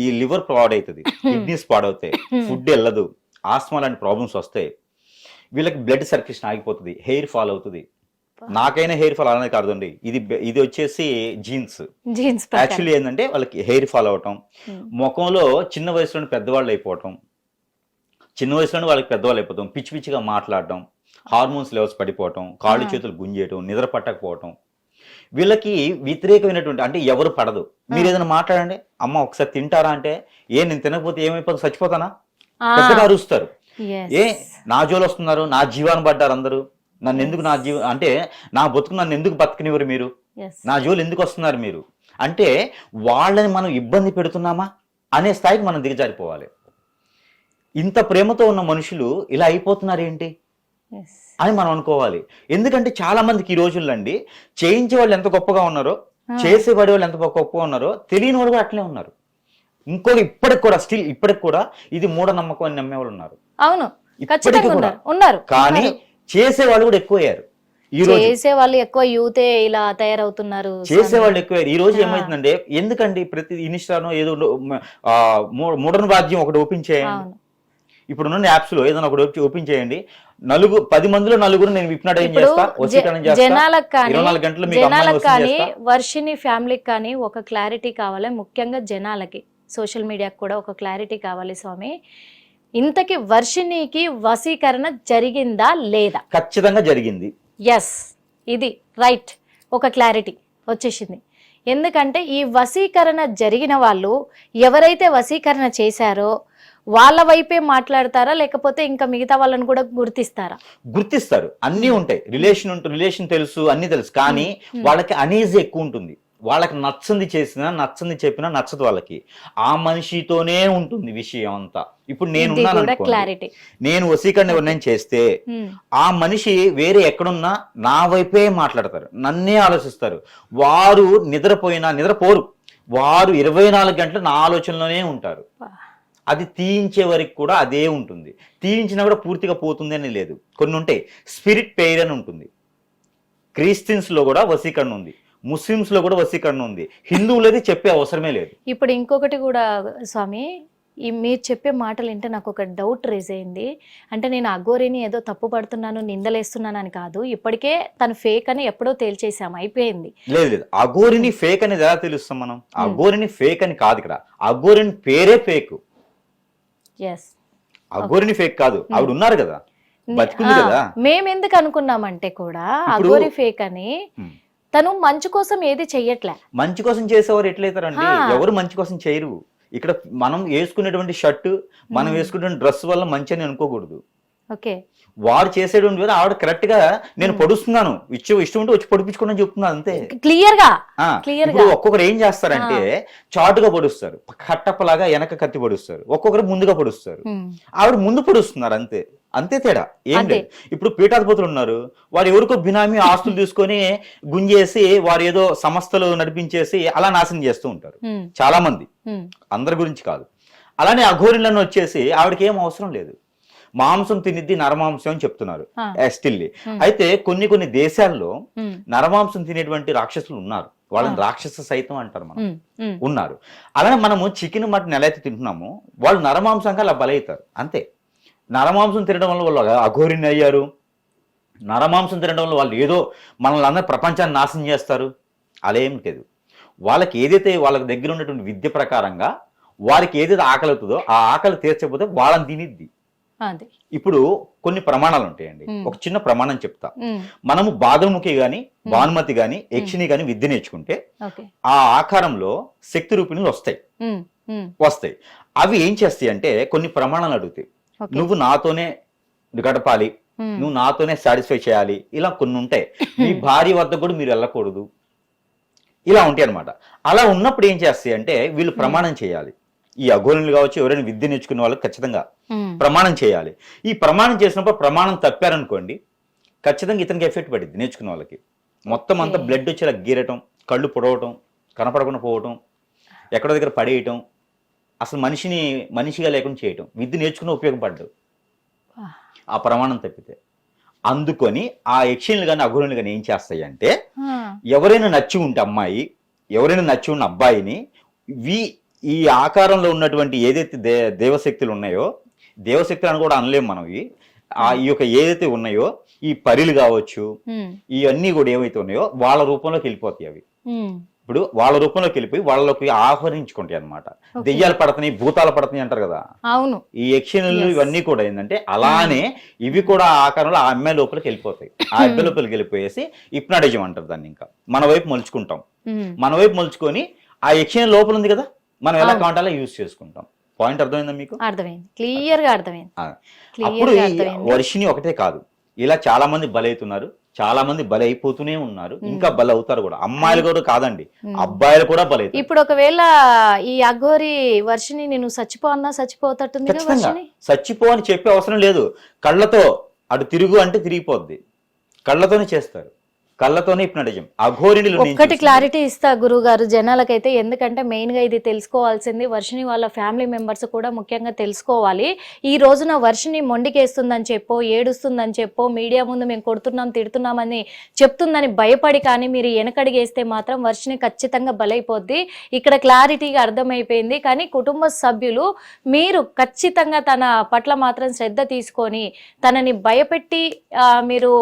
ఈ లివర్ పాడవుతుంది, కిడ్నీస్ పాడవుతాయి, ఫుడ్ వెళ్ళదు, ఆస్మా లాంటి ప్రాబ్లమ్స్ వస్తాయి. వీళ్ళకి బ్లడ్ సర్క్యులేషన్ ఆగిపోతుంది, హెయిర్ ఫాల్ అవుతుంది. నాకైనా హెయిర్ ఫాల్ అనేది కాదండి, ఇది వచ్చేసి జీన్స్. యాక్చువల్లీ ఏంటంటే వాళ్ళకి హెయిర్ ఫాల్ అవటం, ముఖంలో చిన్న వయసులోనే పెద్దవాళ్ళు అయిపోవటం, చిన్న వయసులోనే వాళ్ళకి పెద్దవాళ్ళు అయిపోతాం, పిచ్చి పిచ్చిగా మాట్లాడటం, హార్మోన్స్ లెవెల్స్ పడిపోవటం, కాళ్ళు చేతులు గుంజేయటం, నిద్ర పట్టకపోవటం. వీళ్ళకి వ్యతిరేకమైనటువంటి అంటే ఎవరు పడదు. మీరు ఏదైనా మాట్లాడండి, అమ్మ ఒకసారి తింటారా అంటే, నేను తినకపోతే ఏమైపోతుంది, చచ్చిపోతానా, పెద్దగా అరుస్తారు. నా జోలు వస్తున్నారు, నా జీవాన్ని పడ్డారు అందరూ, నన్ను ఎందుకు అంటే నా బతుకు నన్ను ఎందుకు బతకనివ్వరు మీరు, నా జోలు ఎందుకు వస్తున్నారు మీరు అంటే, వాళ్ళని మనం ఇబ్బంది పెడుతున్నామా అనే స్థాయికి మనం దిగజారిపోవాలి. ఇంత ప్రేమతో ఉన్న మనుషులు ఇలా అయిపోతున్నారు ఏంటి అని మనం అనుకోవాలి. ఎందుకంటే చాలా మందికి ఈ రోజుల్లో అండి, చేయించే వాళ్ళు ఎంత గొప్పగా ఉన్నారో, చేసేవాడి వాళ్ళు ఎంత గొప్పగా ఉన్నారో తెలియని వాళ్ళు కూడా అట్లే ఉన్నారు. ఇంకోటి ఇప్పటికి కూడా ఇది మూఢనమ్మకం అని నమ్మేవాళ్ళు ఉన్నారు. అవును, ఇప్పటికీ కూడా ఉన్నారు. కానీ చేసేవాళ్ళు కూడా ఎక్కువయ్యారు. ఈ రోజు చేసేవాళ్ళు ఎక్కువ, యూతే ఇలా తయారవుతున్నారు, చేసేవాళ్ళు ఎక్కువయ్యారు. ఈ రోజు ఏమైతుందంటే, ఎందుకండి ప్రతి ఇన్స్టానో ఏదో మోడర్న్ వాద్యం ఒకటి ఓపెన్ చేయండి, ఇప్పుడున్న యాప్స్ లో ఏదైనా ఒకటి ఓపెన్ చేయండి, 10 మందిలో 9 నేను విప్నాడేం చేస్తా, వశీకరణ చేస్తా, జనాలకు కానీ వర్షిని ఫ్యామిలీకి కానీ ఒక క్లారిటీ కావాలి. ముఖ్యంగా జనాలకి, సోషల్ మీడియాకి కూడా ఒక క్లారిటీ కావాలి స్వామి. ఇంతకి వర్షినికి వశీకరణ జరిగిందా లేదా? ఖచ్చితంగా జరిగింది. ఎస్, ఇది రైట్, ఒక క్లారిటీ వచ్చేసింది. ఎందుకంటే ఈ వశీకరణ జరిగిన వాళ్ళు ఎవరైతే వశీకరణ చేశారో వాళ్ళ వైపే మాట్లాడతారా, లేకపోతే ఇంకా మిగతా వాళ్ళని కూడా గుర్తిస్తారు? అన్ని ఉంటాయి, రిలేషన్ తెలుసు, అన్ని తెలుసు, కానీ వాళ్ళకి అనీజీ ఎక్కువ ఉంటుంది. వాళ్ళకి నచ్చంది చేసినా, నచ్చంది చెప్పినా నచ్చదు వాళ్ళకి. ఆ మనిషితోనే ఉంటుంది విషయం అంతా. ఇప్పుడు నేను వశీకరణ ఎవరినైనా చేస్తే, ఆ మనిషి వేరే ఎక్కడున్నా నా వైపే మాట్లాడతారు, నన్నే ఆలోచిస్తారు. వారు నిద్రపోరు, వారు 24 గంటలు నా ఆలోచనలోనే ఉంటారు. అది తీయించే వరకు కూడా అదే ఉంటుంది. తీయించినా కూడా పూర్తిగా పోతుంది అని లేదు. కొన్ని ఉంటాయి, స్పిరిట్ పెయిర్ అని ఉంటుంది. క్రిస్టియన్స్ లో కూడా వశీకరణ ఉంది, ముస్లిమ్స్ లో కూడా వశీకరణ ఉంది, హిందువులది చెప్పే అవసరమే లేదు. ఇప్పుడు ఇంకొకటి కూడా స్వామి, మీరు చెప్పే మాటలు వింటే నాకు ఒక డౌట్ రేజ్ అయింది. అంటే నేను అఘోరిని ఏదో తప్పు పడుతున్నాను, నిందలేస్తున్నాను అని కాదు, ఇప్పటికే తను ఫేక్ అని ఎప్పుడో తేల్చేసాము, అయిపోయింది. లేదు, అఘోరిని ఫేక్ అనేది ఎలా తెలుస్తాం మనం? అఘోరిని ఫేక్ అని కాదు, ఇక్కడ అఘోరిని పేరే ఫేక్. అఘోరిని ఫేక్ కాదు, ఆవిడ ఉన్నారు కదా, బతికుంది కదా. మేము ఎందుకు అనుకున్నామంటే కూడా అఘోరి ఫేక్ అని, తను మంచి కోసం ఏది చెయ్యట్లే. మంచి కోసం చేసేవారు ఎట్లయితారండి? ఎవరు మంచి కోసం చేయరు. ఇక్కడ మనం వేసుకునేటువంటి షర్ట్, మనం వేసుకునేటువంటి డ్రెస్ వల్ల మంచి అని అనుకోకూడదు. ఓకే, వాడు చేసేటువంటి ఆవిడ కరెక్ట్ గా నేను పొడుస్తున్నాను, ఇష్టం ఉంటే వచ్చి పొడిపించుకోండి అని చెప్తున్నాను, అంతే. క్లియర్ గా ఒక్కొక్కరు ఏం చేస్తారంటే చాటుగా పొడుస్తారు, కట్టప్పలాగా వెనక కత్తి పొడుస్తారు, ఒక్కొక్కరు ముందుగా పొడుస్తారు. ఆవిడ ముందు పొడుస్తున్నారు, అంతే తేడా ఏం లేదు. ఇప్పుడు పీఠాధిపతులు ఉన్నారు, వారు ఎవరికో బినామీ ఆస్తులు తీసుకొని గుంజేసి వారు ఏదో సంస్థలు నడిపించేసి అలా నాశనం చేస్తూ ఉంటారు చాలా మంది, అందరి గురించి కాదు. అలానే అఘోరిలను వచ్చేసి ఆవిడకి ఏం అవసరం లేదు, మాంసం తినిద్ది నరమాంసం అని చెప్తున్నారు స్టిల్. అయితే కొన్ని దేశాల్లో నరమాంసం తినేటువంటి రాక్షసులు ఉన్నారు, వాళ్ళని రాక్షస సైతం అంటారు, మనం ఉన్నారు. అలానే మనము చికెన్ మటన్ ఎలా అయితే తింటున్నామో వాళ్ళు నరమాంసంగా అలా బలవుతారు, అంతే. నరమాంసం తినడం వల్ల వాళ్ళు అఘోరిని అయ్యారు, నరమాంసం తినడం వల్ల వాళ్ళు ఏదో మనల్ని అందరూ ప్రపంచాన్ని నాశనం చేస్తారు అలా ఏం లేదు. వాళ్ళకి ఏదైతే వాళ్ళకి దగ్గర ఉన్నటువంటి విద్య ప్రకారంగా వారికి ఏదైతే ఆకలి అవుతుందో ఆ ఆకలి తీర్చకపోతే వాళ్ళని తినిద్ది. ఇప్పుడు కొన్ని ప్రమాణాలు ఉంటాయండి. ఒక చిన్న ప్రమాణం చెప్తా. మనము బాధముఖి గాని భానుమతి గాని యక్షిని గాని విద్య నేర్చుకుంటే ఆ ఆకారంలో శక్తి రూపిణులు వస్తాయి. అవి ఏం చేస్తాయి అంటే కొన్ని ప్రమాణాలు అడుగుతాయి. నువ్వు నాతోనే గడపాలి, నువ్వు నాతోనే సాటిస్ఫై చేయాలి, ఇలా కొన్ని ఉంటాయి. మీ భార్య వద్ద కూడా మీరు వెళ్ళకూడదు, ఇలా ఉంటాయి అనమాట. అలా ఉన్నప్పుడు ఏం చేస్తాయి అంటే వీళ్ళు ప్రమాణం చేయాలి. ఈ అఘోరులు కావచ్చు, ఎవరైనా విద్య నేర్చుకునే వాళ్ళకి ఖచ్చితంగా ప్రమాణం చేయాలి. ఈ ప్రమాణం చేసినప్పుడు ప్రమాణం తప్పారనుకోండి ఖచ్చితంగా ఇతనికి ఎఫెక్ట్ పడింది. నేర్చుకునే వాళ్ళకి మొత్తం అంతా బ్లడ్ వచ్చేలా గీరటం, కళ్ళు పొడవటం, కనపడకుండా పోవటం, ఎక్కడో దగ్గర పడేయటం, అసలు మనిషిగా లేకుండా చేయటం, విద్య నేర్చుకునే ఉపయోగపడ్డాడు ఆ ప్రమాణం తప్పితే. అందుకొని ఆ యక్షిణులు కానీ అఘోరులు కానీ ఏం చేస్తాయి అంటే ఎవరైనా నచ్చి ఉంటే అమ్మాయి, ఎవరైనా నచ్చి ఉన్న అబ్బాయిని ఈ ఆకారంలో ఉన్నటువంటి ఏదైతే దేవశక్తులు ఉన్నాయో, దేవశక్తులు అని కూడా అనలేము మనం, ఈ యొక్క ఏదైతే ఉన్నాయో ఈ పరిలు కావచ్చు, ఇవన్నీ కూడా ఏవైతే ఉన్నాయో వాళ్ళ రూపంలోకి వెళ్ళిపోతాయి. అవి ఇప్పుడు వాళ్ళ రూపంలోకి వెళ్ళిపోయి వాళ్ళకి ఆహ్వానించుకుంటాయి అనమాట. దెయ్యాలు పడుతున్నాయి, భూతాలు పడుతున్నాయి అంటారు కదా. అవును, ఈ యక్షిణులు ఇవన్నీ కూడా ఏంటంటే అలానే ఇవి కూడా ఆ ఆకారంలో ఆ అమ్మాయి లోపలికి వెళ్ళిపోతాయి. ఆ అబ్బాయి లోపలికి వెళ్ళిపోయేసి హిప్నాటిజం అంటారు దాన్ని. ఇంకా మన వైపు మలుచుకుంటాం. మన వైపు మలుచుకొని ఆ యక్షిణ లోపల ఉంది కదా, మనం ఎలా కావాలంటే అలా యూజ్ చేసుకుంటాం. పాయింట్ అర్థమైందా మీకు? అర్థమైంది, క్లియర్ గా అర్థమైంది. అప్పుడు వర్షిని ఒకటే కాదు, ఇలా చాలా మంది బలవుతున్నారు, చాలా మంది బలైపోతూనే ఉన్నారు, ఇంకా బలవుతారు కూడా. అమ్మాయిలు కూడా కాదండి, అబ్బాయిలు కూడా బలవుతారు. ఇప్పుడు ఒకవేళ ఈ అఘోరి వర్షిని నేను చచ్చిపోన్నా చచ్చిపోతట్టుంది. చచ్చిపో అని చెప్పే అవసరం లేదు. కళ్ళతో అటు తిరుగు అంటే తిరిగిపోద్ది. కళ్ళతోనే చేస్తారు, కళ్ళతోనే హిప్నటిజం. అఘోరిని ఒక్కటి క్లారిటీ ఇస్తా గురువు గారు జనాలకైతే, ఎందుకంటే మెయిన్ గా ఇది తెలుసుకోవాల్సింది వర్షిని వాళ్ళ ఫ్యామిలీ మెంబర్స్ కూడా ముఖ్యంగా తెలుసుకోవాలి. ఈ రోజున వర్షిని మొండికేస్తుందని చెప్పో, ఏడుస్తుందని చెప్పో, మీడియా ముందు మేము కొడుతున్నాం తిడుతున్నామని చెప్తుందని భయపడి కానీ మీరు వెనకడిగేస్తే మాత్రం వర్షిని ఖచ్చితంగా బలైపోద్ది. ఇక్కడ క్లారిటీగా అర్థమైపోయింది. కానీ కుటుంబ సభ్యులు మీరు ఖచ్చితంగా తన పట్ల మాత్రం శ్రద్ధ తీసుకొని తనని భయపెట్టి మీరు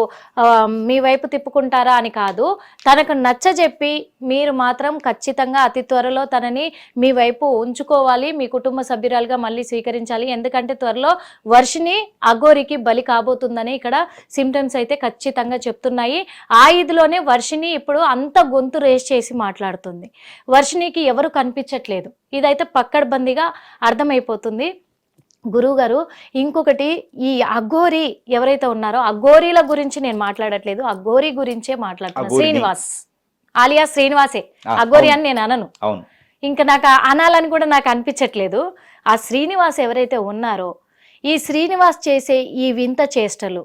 మీ వైపు తిప్పుకుంటారా అని కాదు, తనకు నచ్చజెప్పి మీరు మాత్రం ఖచ్చితంగా అతి త్వరలో తనని మీ వైపు ఉంచుకోవాలి, మీ కుటుంబ సభ్యురాలుగా మళ్ళీ స్వీకరించాలి. ఎందుకంటే త్వరలో వర్షిని అఘోరికి బలి కాబోతుందని ఇక్కడ సిమ్టమ్స్ అయితే ఖచ్చితంగా చెప్తున్నాయి. ఆ ఇదిలోనే వర్షిని ఇప్పుడు అంత గొంతు రేస్ చేసి మాట్లాడుతుంది. వర్షినికి ఎవరు కనిపించట్లేదు, ఇదైతే పక్కడ్బందీగా అర్థమైపోతుంది. గురువు గారు ఇంకొకటి, ఈ అఘోరి ఎవరైతే ఉన్నారో అఘోరీల గురించి నేను మాట్లాడట్లేదు, అఘోరి గురించే మాట్లాడుతున్నాను. శ్రీనివాస్ ఆలియా శ్రీనివాసే అఘోరి అని నేను అనను, ఇంకా నాకు అనాలని కూడా నాకు అనిపించట్లేదు. ఆ శ్రీనివాస్ ఎవరైతే ఉన్నారో ఈ శ్రీనివాస్ చేసే ఈ వింత చేష్టలు,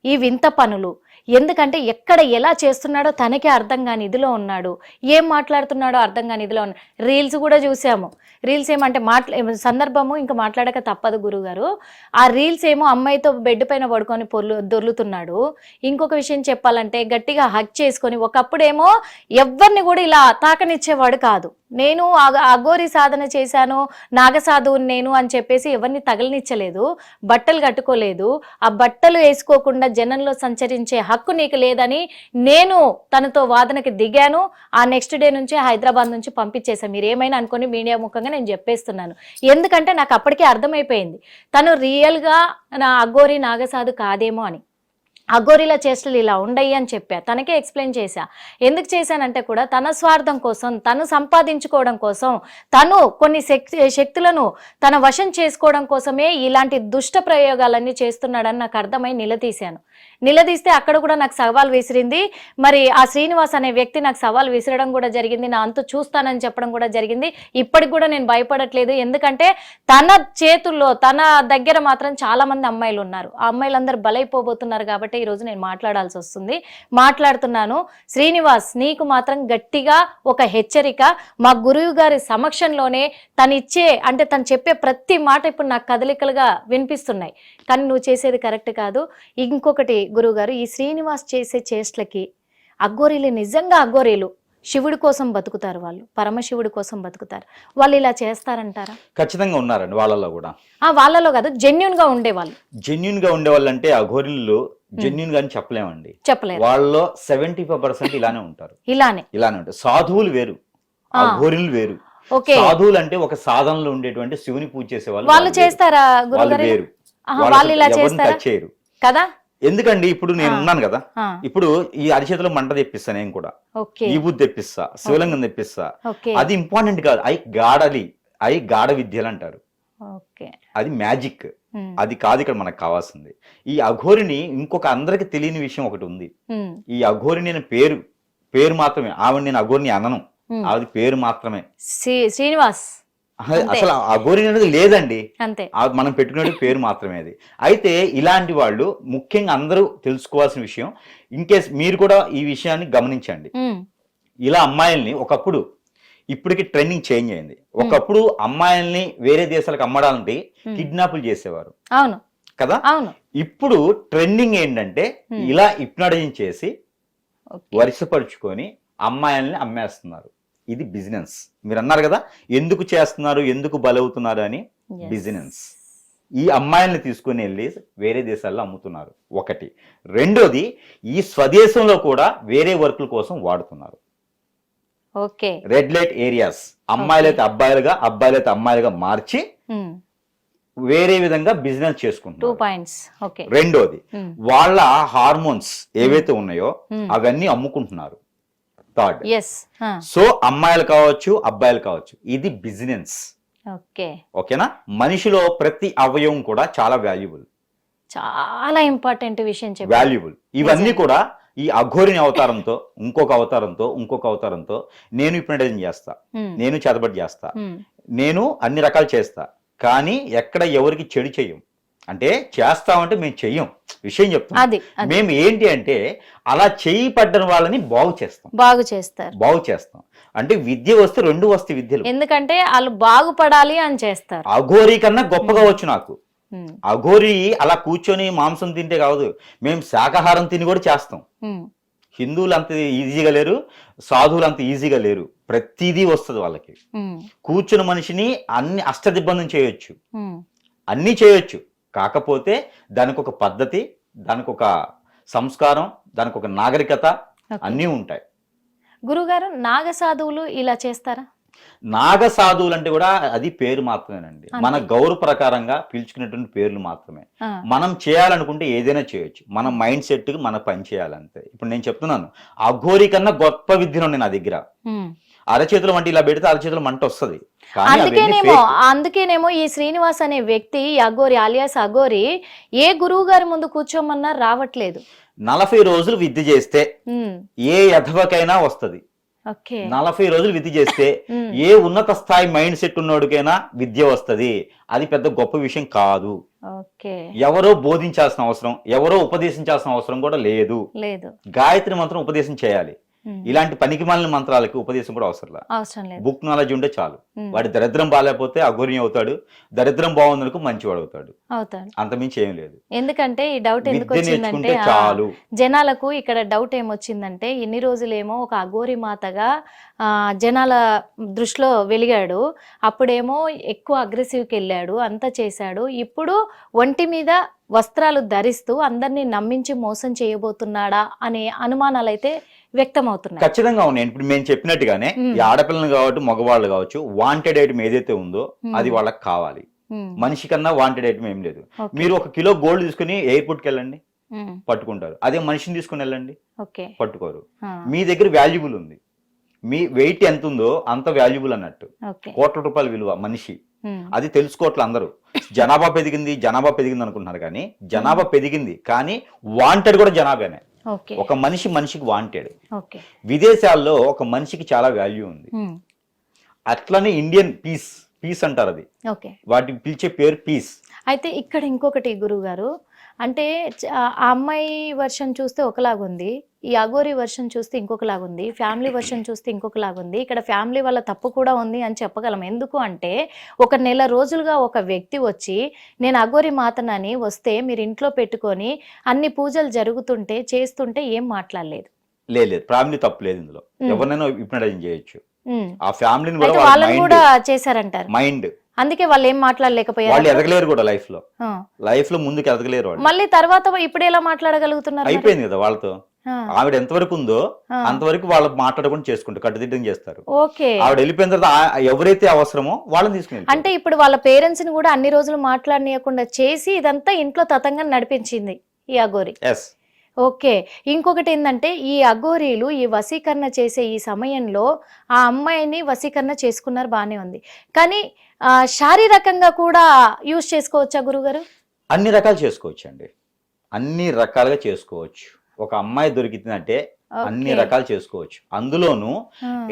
ఈ వింత పనులు, ఎందుకంటే ఎక్కడ ఎలా చేస్తున్నాడో తనకే అర్థం కాని ఇదిలో ఉన్నాడు, ఏం మాట్లాడుతున్నాడో అర్థం కాని ఇదిలో ఉన్నాడు. రీల్స్ కూడా చూసాము. రీల్స్ ఏమంటే సందర్భము ఇంకా మాట్లాడక తప్పదు గురుగారు. ఆ రీల్స్ ఏమో అమ్మాయితో బెడ్ పైన పడుకొని దొర్లుతున్నాడు. ఇంకొక విషయం చెప్పాలంటే గట్టిగా హగ్ చేసుకొని, ఒకప్పుడేమో ఎవరిని కూడా ఇలా తాకనిచ్చేవాడు కాదు. నేను అఘోరి సాధన చేశాను, నాగసాధువుని నేను అని చెప్పేసి ఎవరిని తగలనిచ్చలేదు, బట్టలు కట్టుకోలేదు. ఆ బట్టలు వేసుకోకుండా జనంలో సంచరించే హక్కు నీకు లేదని నేను తనతో వాదనకి దిగాను. ఆ నెక్స్ట్ డే నుంచి హైదరాబాద్ నుంచి పంపించేశాను. మీరు ఏమైనా అనుకొని మీడియా ముఖంగా నేను చెప్పేస్తున్నాను. ఎందుకంటే నాకు అప్పటికే అర్థమైపోయింది తను రియల్గా నా అఘోరి నాగసాధు కాదేమో అని. అఘోరిల చేష్టలు ఇలా ఉండయి అని చెప్పా, తనకే ఎక్స్ప్లెయిన్ చేశా. ఎందుకు చేశానంటే కూడా తన స్వార్థం కోసం, తను సంపాదించుకోవడం కోసం, తను కొన్ని శక్తులను తన వశం చేసుకోవడం కోసమే ఇలాంటి దుష్ట ప్రయోగాలన్నీ చేస్తున్నాడని నాకు అర్థమై నిలదీస్తే అక్కడ కూడా నాకు సవాల్ విసిరింది. మరి ఆ శ్రీనివాస్ అనే వ్యక్తి నాకు సవాల్ విసిరడం కూడా జరిగింది, నా అంతు చూస్తానని చెప్పడం కూడా జరిగింది. ఇప్పటికి కూడా నేను భయపడట్లేదు, ఎందుకంటే తన చేతుల్లో తన దగ్గర మాత్రం చాలా మంది అమ్మాయిలు ఉన్నారు. ఆ అమ్మాయిలందరూ బలైపోబోతున్నారు కాబట్టి ఈరోజు నేను మాట్లాడాల్సి వస్తుంది. మాట్లాడుతున్నాను. శ్రీనివాస్, నీకు మాత్రం గట్టిగా ఒక హెచ్చరిక. మా గురువు గారి సమక్షంలోనే తను చెప్పే ప్రతి మాట ఇప్పుడు నాకు కదలికలుగా వినిపిస్తున్నాయి, కానీ నువ్వు చేసేది కరెక్ట్ కాదు. ఇంకొకటి గురువు గారు, ఈ శ్రీనివాస్ చేసే చేష్టలకి అఘోరీలు నిజంగా అఘోరీలు శివుడి కోసం బతుకుతారు, వాళ్ళు పరమశివుడి కోసం బతుకుతారు, వాళ్ళు ఇలా చేస్తారంటారా? ఖచ్చితంగా ఉన్నారండి వాళ్ళలో కూడా. వాళ్ళలో కాదు, జెన్యున్ గా ఉండేవాళ్ళు. జెన్యున్ గా ఉండేవాళ్ళు అంటే అఘోరిలు జెన్యున్ గా చెప్పలేమండి. చెప్పలేరు. వాళ్ళలో 75% ఇలానే ఉంటారు. ఇలానే ఉంటారు. సాధువులు వేరు, అఘోరిలు వేరు. సాధువులు అంటే ఒక సాధనలో ఉండేటువంటి శివుని పూజ చేసే వాళ్ళు చేస్తారా గురుగారు? వేరు. వాళ్ళు ఇలా చేస్తారా? చేయరు కదా. ఎందుకండి ఇప్పుడు నేను ఉన్నాను కదా, ఇప్పుడు ఈ అరిచేతిలో మంట తెప్పిస్తా, నేను కూడా ఈ బుద్ధి తెప్పిస్తా, శివలింగం తెప్పిస్తా. అది ఇంపార్టెంట్ కాదు, అవి గాఢ విద్యలు అంటారు. అది మ్యాజిక్, అది కాదు ఇక్కడ మనకు కావాల్సింది. ఈ అఘోరిని ఇంకొక అందరికి తెలియని విషయం ఒకటి ఉంది. ఈ అఘోరి నేను పేరు మాత్రమే, ఆవిడ నేను అఘోరిని అనను, అది పేరు మాత్రమే. శ్రీనివాస్ అసలు అఘోరి అనేది లేదండి, అంతే, మనం పెట్టుకునే పేరు మాత్రమే అది. అయితే ఇలాంటి వాళ్ళు ముఖ్యంగా అందరూ తెలుసుకోవాల్సిన విషయం, ఇన్ కేస్ మీరు కూడా ఈ విషయాన్ని గమనించండి. ఇలా అమ్మాయిల్ని ఒకప్పుడు, ఇప్పటికి ట్రెండింగ్ చేంజ్ అయింది. ఒకప్పుడు అమ్మాయిల్ని వేరే దేశాలకు అమ్మడాలంటే కిడ్నాపులు చేసేవారు, అవును కదా. ఇప్పుడు ట్రెండింగ్ ఏంటంటే ఇలా హిప్నటైజింగ్ చేసి వరుసపరుచుకొని అమ్మాయిల్ని అమ్మేస్తున్నారు. ఇది బిజినెస్. మీరు అన్నారు కదా ఎందుకు చేస్తున్నారు, ఎందుకు బలవుతున్నారు అని. బిజినెస్. ఈ అమ్మాయిల్ని తీసుకుని వెళ్ళి వేరే దేశాల్లో అమ్ముతున్నారు ఒకటి. రెండోది, ఈ స్వదేశంలో కూడా వేరే వర్కుల కోసం వాడుతున్నారు. రెడ్ లైట్ ఏరియాస్, అమ్మాయిలైతే అబ్బాయిలుగా, అబ్బాయిలైతే అమ్మాయిలుగా మార్చి వేరే విధంగా బిజినెస్ చేసుకుంటున్నారు. రెండోది, వాళ్ళ హార్మోన్స్ ఏవైతే ఉన్నాయో అవన్నీ అమ్ముకుంటున్నారు. థర్డ్, సో అమ్మాయిలు కావచ్చు, అబ్బాయిలు కావచ్చు, ఇది బిజినెస్. ఓకేనా. మనిషిలో ప్రతి అవయవం కూడా చాలా వాల్యుబుల్, చాలా ఇంపార్టెంట్ విషయం, వాల్యుబుల్. ఇవన్నీ కూడా ఈ అఘోరిని అవతారంతో, ఇంకొక అవతారంతో నేను హిప్నటైజింగ్ చేస్తా, నేను చేతబడి చేస్తా, నేను అన్ని రకాలు చేస్తా, కానీ ఎక్కడ ఎవరికి చెడు చెయ్యం. అంటే చేస్తామంటే మేము చెయ్యం, విషయం చెప్తాం. మేము ఏంటి అంటే అలా చేయి పడ్డని వాళ్ళని బాగు చేస్తాం. అంటే విద్య వస్తే రెండు వస్తాయి విద్యలు, ఎందుకంటే వాళ్ళు బాగుపడాలి అని చేస్తారు. అఘోరి కన్నా గొప్పగా వచ్చు నాకు. అఘోరి అలా కూర్చొని మాంసం తింటే కాదు, మేము శాకాహారం తిని కూడా చేస్తాం. హిందువులు అంత ఈజీగా లేరు, సాధువులు అంత ఈజీగా లేరు. ప్రతిదీ వస్తుంది వాళ్ళకి. కూర్చున్న మనిషిని అన్ని అష్టదిబ్బందం చేయొచ్చు, అన్ని చేయొచ్చు. కాకపోతే దానికి ఒక పద్ధతి, దానికి ఒక సంస్కారం, దానికి ఒక నాగరికత అన్నీ ఉంటాయి. గురుగారు, నాగ సాధువులు ఇలా చేస్తారా? నాగ సాధువులు అంటే కూడా అది పేరు మాత్రమేనండి, మన గౌరవ ప్రకారంగా పిలుచుకునేటువంటి పేర్లు మాత్రమే. మనం చేయాలనుకుంటే ఏదైనా చేయొచ్చు, మన మైండ్ సెట్ కి మన పని చేయాలంతే. ఇప్పుడు నేను చెప్తున్నాను, అఘోరి కన్నా గొప్ప విద్యను ఉంది నా దగ్గర. అరచేతులు వంటి ఇలా పెడితే అరచేతులు మంట వస్తుంది. అందుకేనేమో ఈ శ్రీనివాస్ అనే వ్యక్తి, అఘోరి ఆలియాస్ అఘోరి, ఏ గురువు గారి ముందు కూర్చోమన్నా రావట్లేదు. 40 రోజులు విద్య చేస్తే ఏ యథవకైనా వస్తుంది. 40 రోజులు విద్య చేస్తే ఏ ఉన్నత స్థాయి మైండ్ సెట్ ఉన్నోడికైనా విద్య వస్తది. అది పెద్ద గొప్ప విషయం కాదు. ఎవరో బోధించాల్సిన అవసరం, ఎవరో ఉపదేశించాల్సిన అవసరం కూడా లేదు. గాయత్రి మంత్రం ఉపదేశం చేయాలి. ఇలాంటి పనికి మాలిన మంత్రాలకి ఉపదేశం కూడా అవసరం లేదు. బుక్ నాలెడ్జ్ ఉంటే చాలు. వాడి దరిద్రం బాగాలేకపోతే అఘోరి అవుతాడు, దరిద్రం బాగుందనుకో మంచివాడు అవుతాడు. అంతమించి ఏం లేదు. ఎందుకంటే ఈ డౌట్ ఎందుకు వచ్చిందంటే, చాలు జనాలకు ఇక్కడ డౌట్ ఏమొచ్చిందంటే, ఇన్ని రోజులేమో ఒక అఘోరి మాతగా జనాల దృష్టిలో వెలిగాడు, అప్పుడేమో ఎక్కువ అగ్రెసివ్కి వెళ్ళాడు, అంతా చేశాడు. ఇప్పుడు ఒంటి మీద వస్త్రాలు ధరిస్తూ అందరినీ నమ్మించి మోసం చేయబోతున్నాడా అనే అనుమానాలు అయితే వ్యక్తం అవుతున్నాయి. ఖచ్చితంగా ఉన్నాయి. ఇప్పుడు మేము చెప్పినట్టుగానే ఈ ఆడపిల్లలు కావచ్చు, మగవాళ్ళు కావచ్చు, వాంటెడ్ ఐటమ్ ఏదైతే ఉందో అది వాళ్ళకి కావాలి. మనిషి కన్నా వాంటెడ్ ఐటమ్ ఏం లేదు. మీరు 1 కిలో గోల్డ్ తీసుకుని ఎయిర్పోర్ట్కి వెళ్ళండి, పట్టుకుంటారు. అదే మనిషిని తీసుకుని వెళ్ళండి, పట్టుకోరు. మీ దగ్గర వాల్యుబుల్ ఉంది, మీ వెయిట్ ఎంత ఉందో అంత వాల్యుబుల్ అన్నట్టు. కోట్ల రూపాయల విలువ మనిషి, అది తెలుసుకోవట్లే అందరూ. జనాభా పెరిగింది అనుకుంటున్నారు, కానీ జనాభా పెరిగింది కానీ వాంటెడ్ కూడా జనాభానే. ఒక మనిషికి వాంటెడ్. విదేశాల్లో ఒక మనిషికి చాలా వాల్యూ ఉంది. అట్లనే ఇండియన్ పీస్ అంటారు, అది వాటికి పిలిచే పేరు పీస్. అయితే ఇక్కడ ఇంకొకటి గురువు గారు, అంటే ఆ అమ్మాయి వర్షన్ చూస్తే ఒకలాగుంది, ఈ అఘోరి వర్షన్ చూస్తే ఇంకొకలాగుంది, ఫ్యామిలీ వర్షన్ చూస్తే ఇంకొకలాగుంది. ఇక్కడ ఫ్యామిలీ వాళ్ళ తప్పు కూడా ఉంది అని చెప్పగలం. ఎందుకు అంటే, ఒక నెల రోజులుగా ఒక వ్యక్తి వచ్చి నేను అఘోరి మాతనని వస్తే మీరు ఇంట్లో పెట్టుకొని అన్ని పూజలు జరుగుతుంటే చేస్తుంటే ఏం మాట్లాడలేదు. లేదు ఫ్యామిలీ తప్పు లేదు ఇందులో, ఎవరినైనా హిప్నటైజ్ చేయొచ్చు. ఉమ్. ఆ ఫ్యామిలీని అయితే కూడా వాళ్ళని కూడా చేశారంటారు, మైండ్ అందుకే వాళ్ళు ఏం మాట్లాడలేకపోయారు. వాళ్ళు ఎదగలేరు కూడా లైఫ్ ఆ. లో ముందుకు ఎదగలేరు వాళ్ళు. మళ్ళీ తర్వాత ఇప్పుడు ఎలా మాట్లాడగలుగుతున్నారు మరి? అయిపోయింది కదా వాళ్ళతో. ఆ. ఆవిడ ఎంతవరకు ఉందో ఆ. అంతవరకు వాళ్ళు మాట్లాడకుండా చేసుకుంటారు, కట్టుదిట్టం చేస్తారు. ఓకే. ఆవిడ వెళ్ళిపోయిన తర్వాత ఎవరైతే అవసరమో వాళ్ళని తీసుకుని అంటే ఇప్పుడు వాళ్ళ పేరెంట్స్ ని కూడా అన్ని రోజులు మాట్లాడనీయకుండా చేసి ఇదంతా ఇంట్లో తతంగా నడిపించింది ఈ అఘోరి. ఎస్. ఓకే. ఇంకొకటి ఏంటంటే ఈ అఘోరీలు ఈ వశీకరణ చేసే ఈ సమయంలో ఆ అమ్మాయిని వశీకరణ చేసుకున్నారు, బానే ఉంది. కానీ శారీరకంగా కూడా యూజ్ చేసుకోవచ్చా గురుగారు? అన్ని రకాలు చేసుకోవచ్చు అండి, అన్ని రకాలుగా చేసుకోవచ్చు. ఒక అమ్మాయి దొరికిందంటే అన్ని రకాలు చేసుకోవచ్చు. అందులోనూ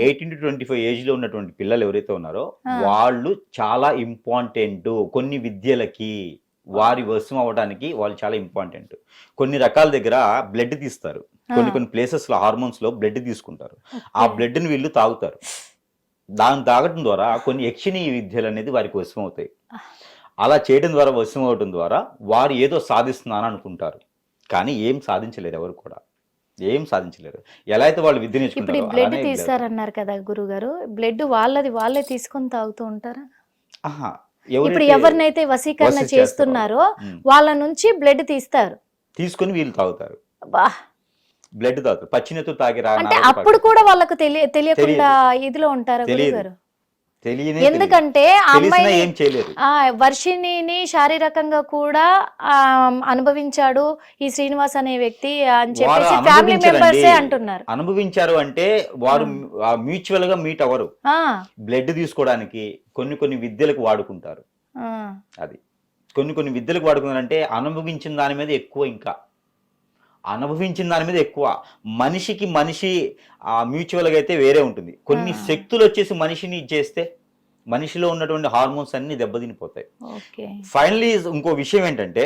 18 to 25 ఏజ్ లో ఉన్నటువంటి పిల్లలు ఎవరైతే ఉన్నారో వాళ్ళు చాలా ఇంపార్టెంట్. కొన్ని విద్యలకి వారి వశం అవ్వడానికి వాళ్ళు చాలా ఇంపార్టెంట్. కొన్ని రకాల దగ్గర బ్లడ్ తీస్తారు, కొన్ని ప్లేసెస్ లో హార్మోన్స్ లో బ్లడ్ తీసుకుంటారు. ఆ బ్లడ్ ని వీళ్ళు తాగుతారు. దాన్ని తాగటం ద్వారా కొన్ని యక్షిణీయ విద్యలు అనేది వారికి వశం అవుతాయి. అలా చేయడం ద్వారా, వశం అవడం ద్వారా వారు ఏదో సాధిస్తున్నారని అనుకుంటారు, కానీ ఏం సాధించలేరు. ఎవరు కూడా ఏం సాధించలేరు. ఎలా అయితే వాళ్ళు విద్య ఇప్పుడు బ్లడ్ తీస్తారన్నారు కదా గురుగారు, బ్లడ్ వాళ్ళే తీసుకొని తాగుతూ ఉంటారా? ఇప్పుడు ఎవరినైతే వశీకరణ చేస్తున్నారో వాళ్ళ నుంచి బ్లడ్ తీసుకొని వీళ్ళు తాగుతారు, బ్లడ్ తాగుతారు. పచ్చినెత్తు తాగి అంటే అప్పుడు కూడా వాళ్ళకు తెలియకుండా ఇదిలో ఉంటారా గురుగారు? ఎందుకంటే ఆ అమ్మాయి వర్షిణిని శారీరకంగా కూడా అనుభవించాడు ఈ శ్రీనివాస్ అనే వ్యక్తి అని చెప్పేసి ఫ్యామిలీ మెంబర్సే అంటున్నారు. అనుభవించారు అంటే వారు మ్యూచువల్ గా మీట్ అవ్వరు. బ్లడ్ తీసుకోవడానికి కొన్ని విద్యలకు వాడుకుంటారు. అది కొన్ని విద్యలకు వాడుకున్నారంటే అనుభవించిన దాని మీద ఎక్కువ, ఇంకా అనుభవించిన దాని మీద ఎక్కువ. మనిషికి మనిషి మ్యూచువల్గా అయితే వేరే ఉంటుంది. కొన్ని శక్తులు వచ్చేసి మనిషిని చేస్తే మనిషిలో ఉన్నటువంటి హార్మోన్స్ అన్ని దెబ్బతినిపోతాయి. ఫైనలీ ఇంకో విషయం ఏంటంటే,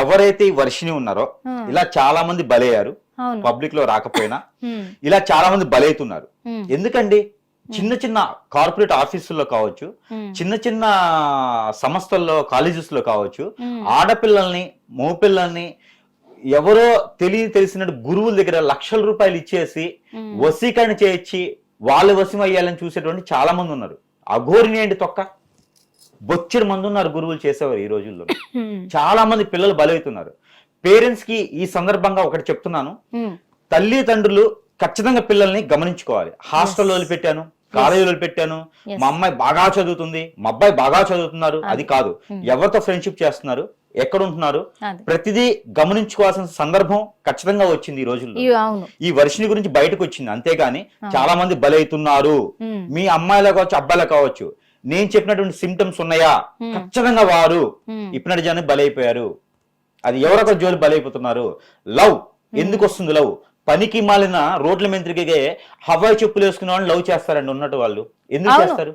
ఎవరైతే ఈ వర్షిని ఉన్నారో ఇలా చాలా మంది బలయ్యారు, పబ్లిక్ లో రాకపోయినా ఇలా చాలా మంది బలవుతున్నారు. ఎందుకండి చిన్న చిన్న కార్పొరేట్ ఆఫీసుల్లో కావచ్చు, చిన్న చిన్న సంస్థల్లో, కాలేజెస్ లో కావచ్చు, ఆడపిల్లల్ని మగపిల్లల్ని ఎవరో తెలిసిన గురువుల దగ్గర లక్షల రూపాయలు ఇచ్చేసి వశీకరణ చేయించి వాళ్ళు వశం అయ్యాలని చూసేటువంటి చాలా మంది ఉన్నారు. అఘోరిని ఏంటి తొక్క, బొచ్చెడు మంది ఉన్నారు గురువులు చేసేవారు ఈ రోజుల్లో. చాలా మంది పిల్లలు బలవుతున్నారు. పేరెంట్స్ కి ఈ సందర్భంగా ఒకటి చెప్తున్నాను, తల్లిదండ్రులు ఖచ్చితంగా పిల్లల్ని గమనించుకోవాలి. హాస్టల్లో వదిలిపెట్టాను, కాలేజీలో వదిలిపెట్టాను, మా అమ్మాయి బాగా చదువుతుంది, మా అబ్బాయి బాగా చదువుతున్నారు, అది కాదు. ఎవరితో ఫ్రెండ్షిప్ చేస్తున్నారు, ఎక్కడ ఉంటున్నారు, ప్రతిదీ గమనించుకోవాల్సిన సందర్భం ఖచ్చితంగా వచ్చింది ఈ రోజుల్లో. ఈ వర్షిని గురించి బయటకు వచ్చింది, అంతేగాని చాలా మంది బలవుతున్నారు. మీ అమ్మాయిలా కావచ్చు, అబ్బాయిలా కావచ్చు, నేను చెప్పినటువంటి సిమ్టమ్స్ ఉన్నాయా, ఖచ్చితంగా వారు హిప్నటిజానికి బలైపోయారు. అది ఎవరొక జోలి బలైపోతున్నారు. లవ్ ఎందుకు వస్తుంది? లవ్ పనికి మాలిన రోడ్ల మీద తిరిగే హవాయి చెప్పులు వేసుకునే వాళ్ళని లవ్ చేస్తారండి ఉన్నట్టు. వాళ్ళు ఎందుకు చేస్తారు?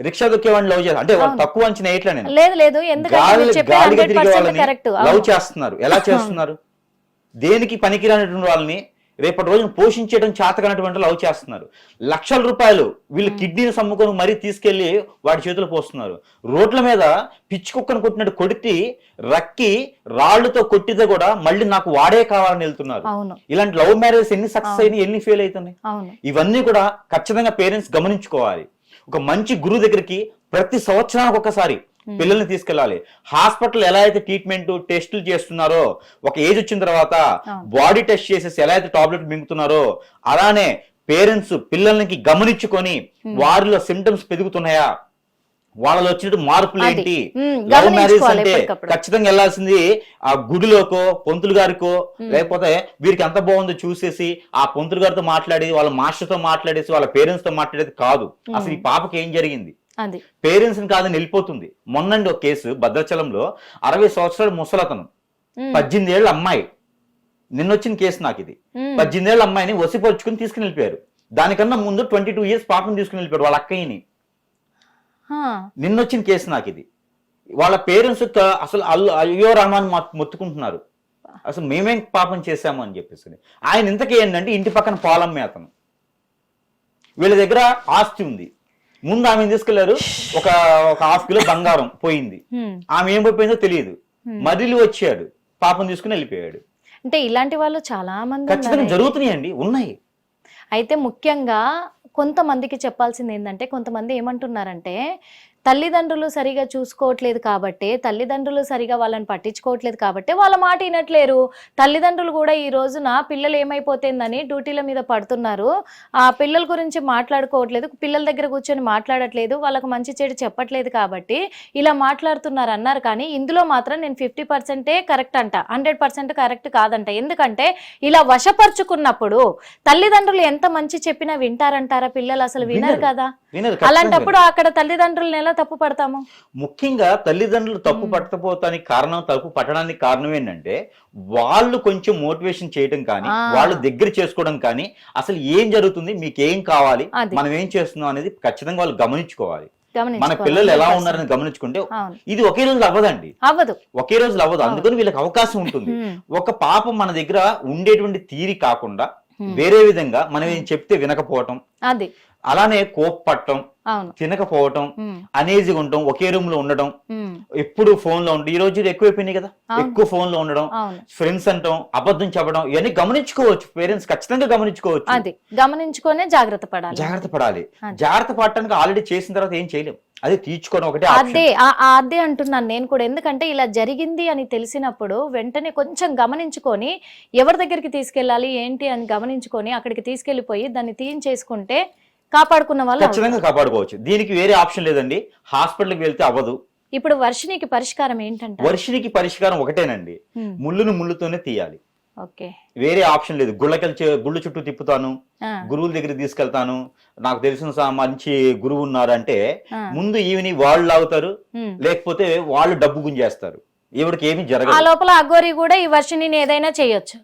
రిక్షా దొక్కేవాడిని లవ్ చేస్తారు అంటే వాళ్ళు తక్కువ అంచనా ఎట్లా? నేను గాలిగా తిరిగే వాళ్ళని లవ్ చేస్తున్నారు. ఎలా చేస్తున్నారు? దేనికి పనికిరానటువంటి వాళ్ళని రేపటి రోజున పోషించడం చేతకనటువంటి లవ్ చేస్తున్నారు. లక్షల రూపాయలు వీళ్ళు కిడ్నీని సమ్ముకొని మరీ తీసుకెళ్లి వాడి చేతులు పోస్తున్నారు. రోడ్ల మీద పిచ్చి కుక్కను కొట్టినట్టు కొడితే రక్కి రాళ్లతో కొట్టితే కూడా మళ్ళీ నాకు వాడే కావాలని వెళ్తున్నారు. ఇలాంటి లవ్ మ్యారేజెస్ ఎన్ని సక్సెస్ అయినాయి, ఎన్ని ఫెయిల్ అవుతున్నాయి. ఇవన్నీ కూడా ఖచ్చితంగా పేరెంట్స్ గమనించుకోవాలి. ఒక మంచి గురువు దగ్గరికి ప్రతి సంవత్సరానికి ఒకసారి పిల్లల్ని తీసుకెళ్లాలి. హాస్పిటల్ ఎలా అయితే ట్రీట్మెంట్ టెస్టులు చేస్తున్నారో, ఒక ఏజ్ వచ్చిన తర్వాత బాడీ టెస్ట్ చేసేసి ఎలా అయితే టాబ్లెట్ మింగుతున్నారో, అలానే పేరెంట్స్ పిల్లలకి గమనించుకొని వారిలో సిమ్టమ్స్ పెరుగుతున్నాయా, వాళ్ళలో వచ్చినట్టు మార్పులు ఏంటి. లవ్ మ్యారేజ్ అంటే ఖచ్చితంగా వెళ్లాల్సింది ఆ గుడిలోకో, పొంతులు గారికో, లేకపోతే వీరికి ఎంత బాగుందో చూసేసి ఆ పొంతులు గారితో మాట్లాడి, వాళ్ళ మాస్టర్ తో మాట్లాడేసి, వాళ్ళ పేరెంట్స్ తో మాట్లాడేది కాదు. అసలు ఈ పాపకి ఏం జరిగింది, పేరెంట్స్ కాదని వెళ్ళిపోతుంది. మొన్నండి ఒక కేసు భద్రాచలంలో 60 సంవత్సరాల ముసలతను, 18 ఏళ్ల అమ్మాయి, నిన్నొచ్చిన కేసు నాకు ఇది. 18 ఏళ్ల అమ్మాయిని వసిపరుచుకుని తీసుకుని వెళ్ళిపోయారు. దానికన్నా ముందు 22 ఇయర్స్ పాపను తీసుకుని వెళ్ళిపోయారు వాళ్ళ అక్కయ్యని. నిన్నొచ్చిన కేసు నాకు ఇది. వాళ్ళ పేరెంట్స్ అసలు అయ్యో రహమాన్ మొత్తుకుంటున్నారు, అసలు మేమేం పాపం చేశాము అని చెప్పేసి. ఆయన ఇంతకీ ఏంటంటే ఇంటి పక్కన పొలం అతను, వీళ్ళ దగ్గర ఆస్తి ఉంది. ముందు ఆమెను తీసుకెళ్లారు, ఒక 1/2 కిలో బంగారం పోయింది. ఆమె ఏం పోయిందో తెలియదు. మరిలు వచ్చాడు, పాపం తీసుకుని వెళ్ళిపోయాడు. అంటే ఇలాంటి వాళ్ళు చాలా మంది ఖచ్చితంగా ఉన్నారు. జరుగుతున్నాయండి, ఉన్నాయి. అయితే ముఖ్యంగా కొంతమందికి చెప్పాల్సింది ఏంటంటే, కొంతమంది ఏమంటున్నారంటే తల్లిదండ్రులు సరిగా చూసుకోవట్లేదు కాబట్టి, తల్లిదండ్రులు సరిగా వాళ్ళని పట్టించుకోవట్లేదు కాబట్టి వాళ్ళ మాట వినట్లేరు. తల్లిదండ్రులు కూడా ఈ రోజున పిల్లలు ఏమైపోతుందని డ్యూటీల మీద పడుతున్నారు. ఆ పిల్లల గురించి మాట్లాడుకోవట్లేదు, పిల్లల దగ్గర కూర్చొని మాట్లాడట్లేదు, వాళ్ళకు మంచి చెడు చెప్పట్లేదు కాబట్టి ఇలా మాట్లాడుతున్నారు అన్నారు. కానీ ఇందులో మాత్రం నేను 50% కరెక్ట్ అంట, 100% కరెక్ట్ కాదంట. ఎందుకంటే ఇలా వశపరుచుకున్నప్పుడు తల్లిదండ్రులు ఎంత మంచి చెప్పినా వింటారంటారా పిల్లలు? అసలు వినరు కదా. అలాంటప్పుడు అక్కడ తల్లిదండ్రులను ఎలా తప్పు పడతాము? ముఖ్యంగా తల్లిదండ్రులు తప్పు పట్టకపోతానికి కారణం, తప్పు పట్టడానికి కారణం ఏంటంటే వాళ్ళు కొంచెం మోటివేషన్ చేయడం కానీ, వాళ్ళు దగ్గర చేసుకోవడం కానీ, అసలు ఏం జరుగుతుంది, మీకు ఏం కావాలి, మనం ఏం చేస్తున్నాం అనేది ఖచ్చితంగా వాళ్ళు గమనించుకోవాలి. మన పిల్లలు ఎలా ఉన్నారని గమనించుకుంటే ఇది ఒకే రోజులు అవ్వదండి, ఒకే రోజులు అవ్వదు. అందుకని వీళ్ళకి అవకాశం ఉంటుంది. ఒక పాప మన దగ్గర ఉండేటువంటి తీరి కాకుండా వేరే విధంగా మనం ఏం చెప్తే వినకపోవటం, అలానే కోప్పట్టం, తినకపోవటం, అనేజిగా ఉండటం, ఒకే రూమ్ లో ఉండడం, ఎప్పుడు ఫోన్ లో ఉండడం, ఈ రోజు ఎక్కువైపోయినాయి కదా, ఎక్కువ ఫోన్ లో ఉండడం, ఫ్రెండ్స్ అంటాం, అబద్ధం చెప్పడం, ఇవన్నీ గమనించుకోవచ్చు. పేరెంట్స్ ఖచ్చితంగా గమనించుకోవచ్చు. గమనించుకునే జాగ్రత్త పడాలి. జాగ్రత్త పడటానికి ఆల్రెడీ చేసిన తర్వాత ఏం చేయలేం, అదే తీర్చుకోవడం ఒకటే. అదే అంటున్నాను నేను కూడా. ఎందుకంటే ఇలా జరిగింది అని తెలిసినప్పుడు వెంటనే కొంచెం గమనించుకొని ఎవరి దగ్గరికి తీసుకెళ్ళాలి ఏంటి అని గమనించుకొని అక్కడికి తీసుకెళ్లిపోయి దాన్ని తీయించేసుకుంటే కాపాడుకున్న వాళ్ళు ఖచ్చితంగా కాపాడుకోవచ్చు. దీనికి వేరే ఆప్షన్ లేదండి, హాస్పిటల్కి వెళ్తే అవ్వదు. ఇప్పుడు వర్షినికి పరిష్కారం ఏంటంటే, వర్షినికి పరిష్కారం ఒకటేనండి, ముళ్ళును ముళ్ళుతోనే తీయాలి. వేరే ఆప్షన్ లేదు. గుళ్ళ చుట్టూ తిప్పుతాను, గురువుల దగ్గర తీసుకెళ్తాను, నాకు తెలిసిన మంచి గురువు ఉన్నారంటే ముందు ఈవిని వాళ్ళు లాగుతారు, లేకపోతే వాళ్ళు డబ్బు గుంజేస్తారు. ఎవరికి ఏమి జరగదు. ఆ లోపల అఘోరి కూడా ఈ వర్షిని ఏదైనా చేయొచ్చు,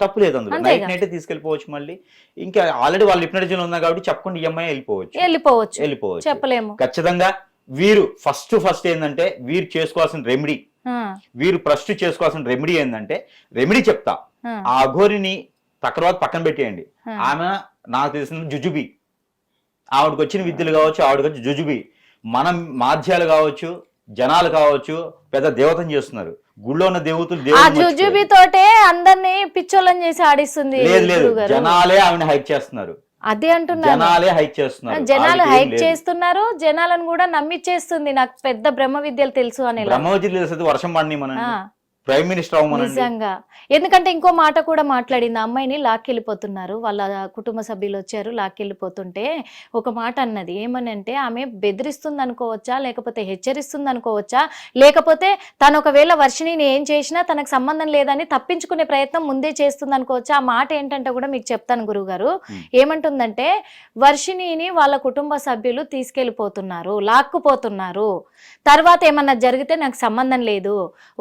తప్పు లేదు అందులో. నైట్ తీసుకెళ్ళిపోవచ్చు. మళ్ళీ ఇంకా ఆల్రెడీ వాళ్ళు హిప్నటిజం ఉన్నా కాబట్టి చెప్పకుండా ఈఎంఐ వెళ్ళిపోవచ్చు. చెప్పలేము. ఖచ్చితంగా వీరు ఫస్ట్ ఏంటంటే వీరు చేసుకోవాల్సిన రెమెడీ, ఏంటంటే రెమెడీ చెప్తా. ఆ అఘోరిని తర్వాత పక్కన పెట్టేయండి. ఆమె నాకు తెలిసిన జుజుబి, ఆవిడకి వచ్చిన విద్యలు కావచ్చు, ఆవిడకి వచ్చి జుజుబి, మనం మాధ్యాలు కావచ్చు, జనాలు కావచ్చు, పెద్ద దేవతను చేస్తున్నారు. గుళ్ళో ఉన్న జుజుబి తోటే అందరినీ పిచ్చోళ్ళని చేసి ఆడిస్తుంది. లేదు, జనాలే ఆమెను హైక్ చేస్తున్నారు. అదే అంటున్నారు, జనాలు హైక్ చేస్తున్నారు, జనాలను కూడా నమ్మిచ్చేస్తుంది. నాకు పెద్ద బ్రహ్మ విద్యలు తెలుసు అని. బ్రహ్మ విద్యలు తెలుసు, వర్షం పడిని మన ప్రైమ్ మినిస్టర్ నిజంగా. ఎందుకంటే ఇంకో మాట కూడా మాట్లాడింది, అమ్మాయిని లాక్కెళ్ళిపోతున్నారు, వాళ్ళ కుటుంబ సభ్యులు వచ్చారు లాక్కెళ్ళిపోతుంటే ఒక మాట అన్నది. ఏమని అంటే, ఆమె బెదిరిస్తుంది అనుకోవచ్చా, లేకపోతే హెచ్చరిస్తుంది అనుకోవచ్చా, లేకపోతే తను ఒకవేళ వర్షిణిని ఏం చేసినా తనకు సంబంధం లేదని తప్పించుకునే ప్రయత్నం ముందే చేస్తుంది అనుకోవచ్చా. ఆ మాట ఏంటంటే కూడా మీకు చెప్తాను గురువుగారు. ఏమంటుందంటే, వర్షిణిని వాళ్ళ కుటుంబ సభ్యులు తీసుకెళ్ళిపోతున్నారు, లాక్కుపోతున్నారు, తర్వాత ఏమన్నా జరిగితే నాకు సంబంధం లేదు,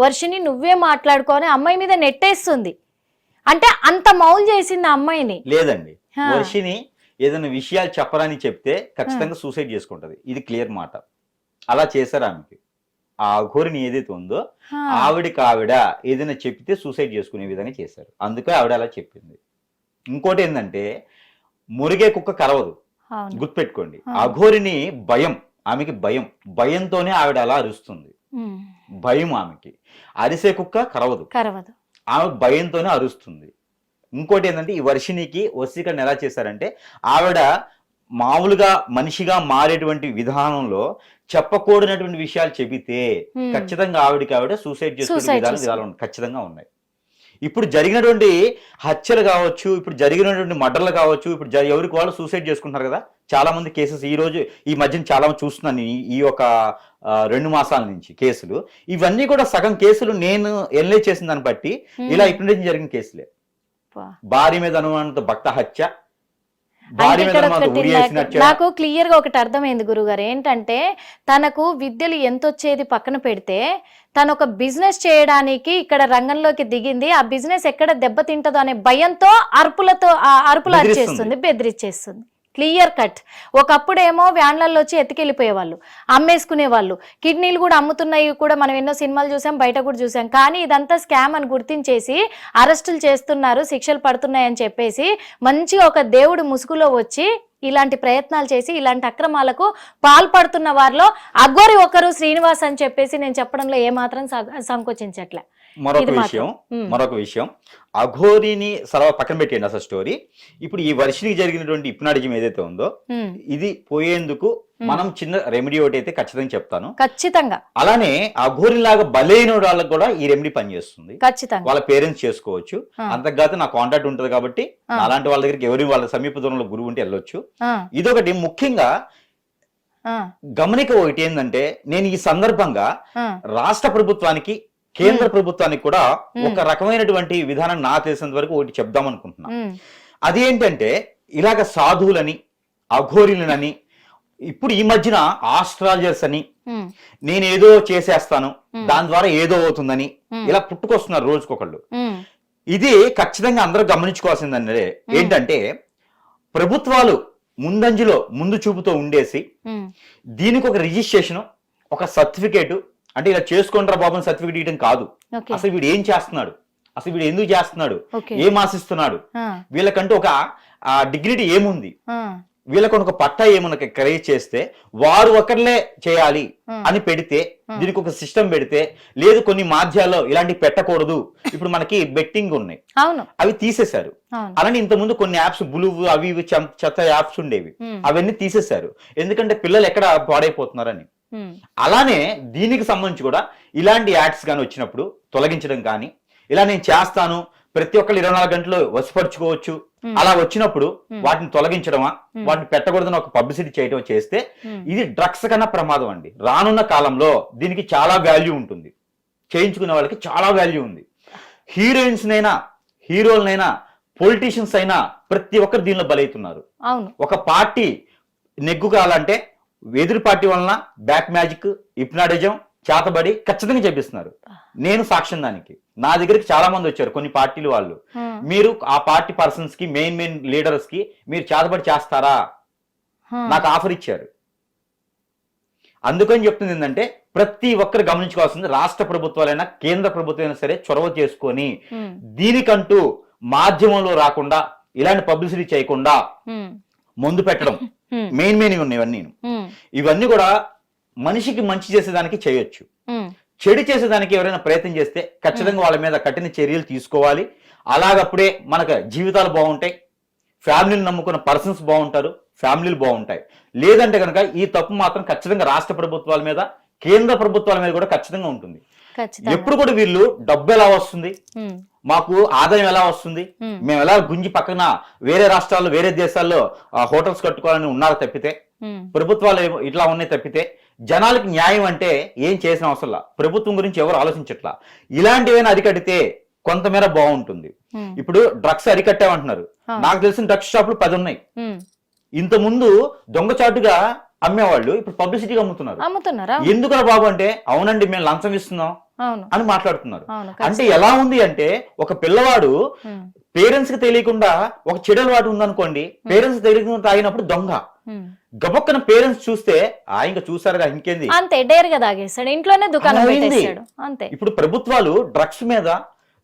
వర్షిణి నువ్వే మాట్లాడుకొని అమ్మాయి మీద నెట్టేస్తుంది. అంటే అంత మౌల్ చేసింది అమ్మాయిని. లేదండి, వర్షిని ఏదైనా విషయాలు చెప్పరని చెప్తే ఖచ్చితంగా సూసైడ్ చేసుకుంటది. ఇది క్లియర్ మాట. అలా చేశారు ఆమెకి. ఆ అఘోరిని ఏదైతే ఉందో ఆవిడ ఏదైనా చెప్తే సూసైడ్ చేసుకునే విధంగా చేశారు. అందుకే ఆవిడ అలా చెప్పింది. ఇంకోటి ఏంటంటే, మురిగే కుక్క కరవదు, గుర్తుపెట్టుకోండి. అఘోరిని భయం, ఆమెకి భయంతోనే ఆవిడ అలా అరుస్తుంది. భయం ఆమెకి. అరిసే కుక్క కరవదు, ఆమె భయంతోనే అరుస్తుంది. ఇంకోటి ఏంటంటే, ఈ వర్షినికి వశీకరణ ఎలా చేశారంటే, ఆవిడ మామూలుగా మనిషిగా మారేటువంటి విధానంలో చెప్పకూడనటువంటి విషయాలు చెబితే ఖచ్చితంగా ఆవిడ సూసైడ్ చేసుకునే విధాలు ఖచ్చితంగా ఉన్నాయి. ఇప్పుడు జరిగినటువంటి హత్యలు కావచ్చు, ఇప్పుడు జరిగినటువంటి మర్డర్లు కావచ్చు, ఇప్పుడు ఎవరికి వాళ్ళు సూసైడ్ చేసుకుంటున్నారు కదా చాలా మంది కేసెస్. ఈ మధ్యన చాలా మంది చూస్తున్నాను, ఈ ఒక 2 మాసాల నుంచి కేసులు. ఇవన్నీ కూడా సగం కేసులు నేను ఎన్లైజ్ చేసిన దాన్ని బట్టి ఇలా హిప్నటిజం జరిగిన కేసులే. భార్య మీద అనుమానంతో భక్త హత్య, నాకు క్లియర్ గా ఒకటి అర్థమైంది గురుగారు. ఏంటంటే, తనకు విద్యలు ఎంత వచ్చేది పక్కన పెడితే తను ఒక బిజినెస్ చేయడానికి ఇక్కడ రంగంలోకి దిగింది. ఆ బిజినెస్ ఎక్కడ దెబ్బతింటదో అనే భయంతో అరుపులు అరిచేస్తుంది, బెదిరిచ్చేస్తుంది. Clear cut. ఒకప్పుడేమో వ్యాన్లలో వచ్చి ఎత్తుకెళ్ళిపోయేవాళ్ళు, అమ్మేసుకునేవాళ్ళు, కిడ్నీలు కూడా అమ్ముతున్నాయి కూడా మనం ఎన్నో సినిమాలు చూసాం, బయట కూడా చూసాం. కానీ ఇదంతా స్కామ్ అని గుర్తించేసి అరెస్టులు చేస్తున్నారు, శిక్షలు పడుతున్నాయని చెప్పేసి మంచిగా ఒక దేవుడు ముసుగులో వచ్చి ఇలాంటి ప్రయత్నాలు చేసి ఇలాంటి అక్రమాలకు పాల్పడుతున్న వారిలో అఘోరి ఒకరు శ్రీనివాస్ అని చెప్పేసి నేను చెప్పడంలో ఏమాత్రం సంకోచించట్లే. మరొక ఇది విషయం మాత్రం. మరొక విషయం అఘోరిని సర్వ పక్కన పెట్టండి అసలు స్టోరీ. ఇప్పుడు ఈ వర్షినికి జరిగినటువంటి హిప్నాటిజం ఏదైతే ఉందో ఇది పోయేందుకు మనం చిన్న రెమెడీ ఒకటి అయితే ఖచ్చితంగా చెప్తాను. ఖచ్చితంగా అలానే అఘోరిలాగా బలైన వాళ్ళకి కూడా ఈ రెమెడీ పనిచేస్తుంది. ఖచ్చితంగా వాళ్ళ పేరెంట్స్ చేసుకోవచ్చు. అంతకుగాక నా కాంటాక్ట్ ఉంటది కాబట్టి అలాంటి వాళ్ళ దగ్గరికి ఎవరి వాళ్ళ సమీప దూరంలో గురువు ఉంటే వెళ్ళొచ్చు. ఇదొకటి ముఖ్యంగా గమనిక ఒకటి ఏంటంటే, నేను ఈ సందర్భంగా రాష్ట్ర ప్రభుత్వానికి కేంద్ర ప్రభుత్వానికి కూడా ఒక రకమైనటువంటి విధానం నా తెలిసినంత వరకు ఒకటి చెప్దాం అనుకుంటున్నా. అది ఏంటంటే, ఇలాగ సాధువులని అఘోరిలని ఇప్పుడు ఈ మధ్యన ఆస్ట్రాలజర్స్ అని నేనేదో చేసేస్తాను దాని ద్వారా ఏదో అవుతుందని ఇలా పుట్టుకొస్తున్నారు రోజుకొకళ్ళు. ఇది ఖచ్చితంగా అందరూ గమనించుకోవాల్సిందంటే ఏంటంటే, ప్రభుత్వాలు ముందంజలో ముందు చూపుతో ఉండేసి దీనికి ఒక రిజిస్ట్రేషన్, ఒక సర్టిఫికేట్, అంటే ఇలా చేసుకుంటారా బాబు సర్టిఫికేట్ ఇవ్వడం కాదు. అసలు వీడు ఏం చేస్తున్నాడు, అసలు వీడు ఎందుకు చేస్తున్నాడు, ఏం ఆశిస్తున్నాడు, వీళ్ళకంటూ ఒక డిగ్నిటీ ఏముంది, వీళ్ళకు ఒక పట్టా ఏమన్నా క్రియేట్ చేస్తే వారు ఒకరిలే చేయాలి అని పెడితే, దీనికి ఒక సిస్టమ్ పెడితే, లేదు కొన్ని మాధ్యాల్లో ఇలాంటివి పెట్టకూడదు. ఇప్పుడు మనకి బెట్టింగ్ ఉన్నాయి, అవి తీసేశారు. అలానే ఇంతకుముందు కొన్ని యాప్స్ బులువు అవి ఇవి చెత్త యాప్స్ ఉండేవి, అవన్నీ తీసేశారు. ఎందుకంటే పిల్లలు ఎక్కడ పాడైపోతున్నారని. అలానే దీనికి సంబంధించి కూడా ఇలాంటి యాడ్స్ కానీ వచ్చినప్పుడు తొలగించడం కానీ, ఇలా నేను చేస్తాను ప్రతి ఒక్కళ్ళు 24 గంటలు వశపరుచుకోవచ్చు అలా వచ్చినప్పుడు వాటిని తొలగించడమా, వాటిని పెట్టకూడదని ఒక పబ్లిసిటీ చేయడం చేస్తే ఇది డ్రగ్స్ కన్నా ప్రమాదం అండి. రానున్న కాలంలో దీనికి చాలా వాల్యూ ఉంటుంది, చేయించుకునే వాళ్ళకి చాలా వాల్యూ ఉంది. హీరోయిన్స్ నైనా హీరోలనైనా పొలిటీషియన్స్ అయినా ప్రతి ఒక్కరు దీనిలో బలవుతున్నారు. ఒక పార్టీ నెగ్గు కావాలంటే ఎదురు పార్టీ వలన బ్యాక్ మ్యాజిక్, హిప్నాటిజం, చేతబడి ఖచ్చితంగా చేపిస్తున్నారు. నేను సాక్ష్యం దానికి. నా దగ్గరికి చాలా మంది వచ్చారు కొన్ని పార్టీలు వాళ్ళు, మీరు ఆ పార్టీ పర్సన్స్ కి మెయిన్ లీడర్స్ కి మీరు చేతబడి చేస్తారా, నాకు ఆఫర్ ఇచ్చారు. అందుకని చెప్తుంది ఏంటంటే, ప్రతి ఒక్కరు గమనించుకోవాల్సింది రాష్ట్ర ప్రభుత్వాలైనా కేంద్ర ప్రభుత్వం సరే చొరవ చేసుకొని దీనికంటూ మాధ్యమంలో రాకుండా ఇలాంటి పబ్లిసిటీ చేయకుండా ముందు పెట్టడం మెయిన్ ఉన్నాయి. ఇవన్నీ కూడా మనిషికి మంచి చేసేదానికి చేయొచ్చు, చెడు చేసేదానికి ఎవరైనా ప్రయత్నం చేస్తే ఖచ్చితంగా వాళ్ళ మీద కఠిన చర్యలు తీసుకోవాలి. అలాగప్పుడే మనకు జీవితాలు బాగుంటాయి, ఫ్యామిలీని నమ్ముకున్న పర్సన్స్ బాగుంటారు, ఫ్యామిలీలు బాగుంటాయి. లేదంటే కనుక ఈ తప్పు మాత్రం ఖచ్చితంగా రాష్ట్ర ప్రభుత్వాల మీద కేంద్ర ప్రభుత్వాల మీద కూడా ఖచ్చితంగా ఉంటుంది. ఎప్పుడు కూడా వీళ్ళు డబ్బు ఎలా వస్తుంది, మాకు ఆదాయం ఎలా వస్తుంది, మేము ఎలా గుంజి పక్కన వేరే రాష్ట్రాల్లో వేరే దేశాల్లో హోటల్స్ కట్టుకోవాలని ఉన్నారు తప్పితే, ప్రభుత్వాలు ఇట్లా ఉన్నాయి తప్పితే, జనాలకి న్యాయం అంటే ఏం చేసిన అవసరం ప్రభుత్వం గురించి ఎవరు ఆలోచించట్లా. ఇలాంటివైనా అరికడితే కొంతమేర బాగుంటుంది. ఇప్పుడు డ్రగ్స్ అరికట్టామంటున్నారు, నాకు తెలిసిన డ్రగ్స్ షాపులు 10 ఉన్నాయి. ఇంత ముందు దొంగచాటుగా అమ్మేవాళ్ళు ఇప్పుడు పబ్లిసిటీగా అమ్ముతున్నారు. ఎందుకరా బాబు అంటే, అవునండి మేము లంచం ఇస్తున్నాం అని మాట్లాడుతున్నారు. అంటే ఎలా ఉంది అంటే, ఒక పిల్లవాడు పేరెంట్స్ కి తెలియకుండా ఒక చెడు అలవాటు ఉందనుకోండి, పేరెంట్స్ తెలియకుండా తాగినప్పుడు దొంగ, గబొక్కన పేరెంట్స్ చూస్తే ఇంకా చూసారుగా ఇంకేంది అంతే డేర్గా తాగేస్తాడు, ఇంట్లోనే దుకాణం పెట్టేస్తాడు అంతే. ఇప్పుడు ప్రభుత్వాలు డ్రగ్స్ మీద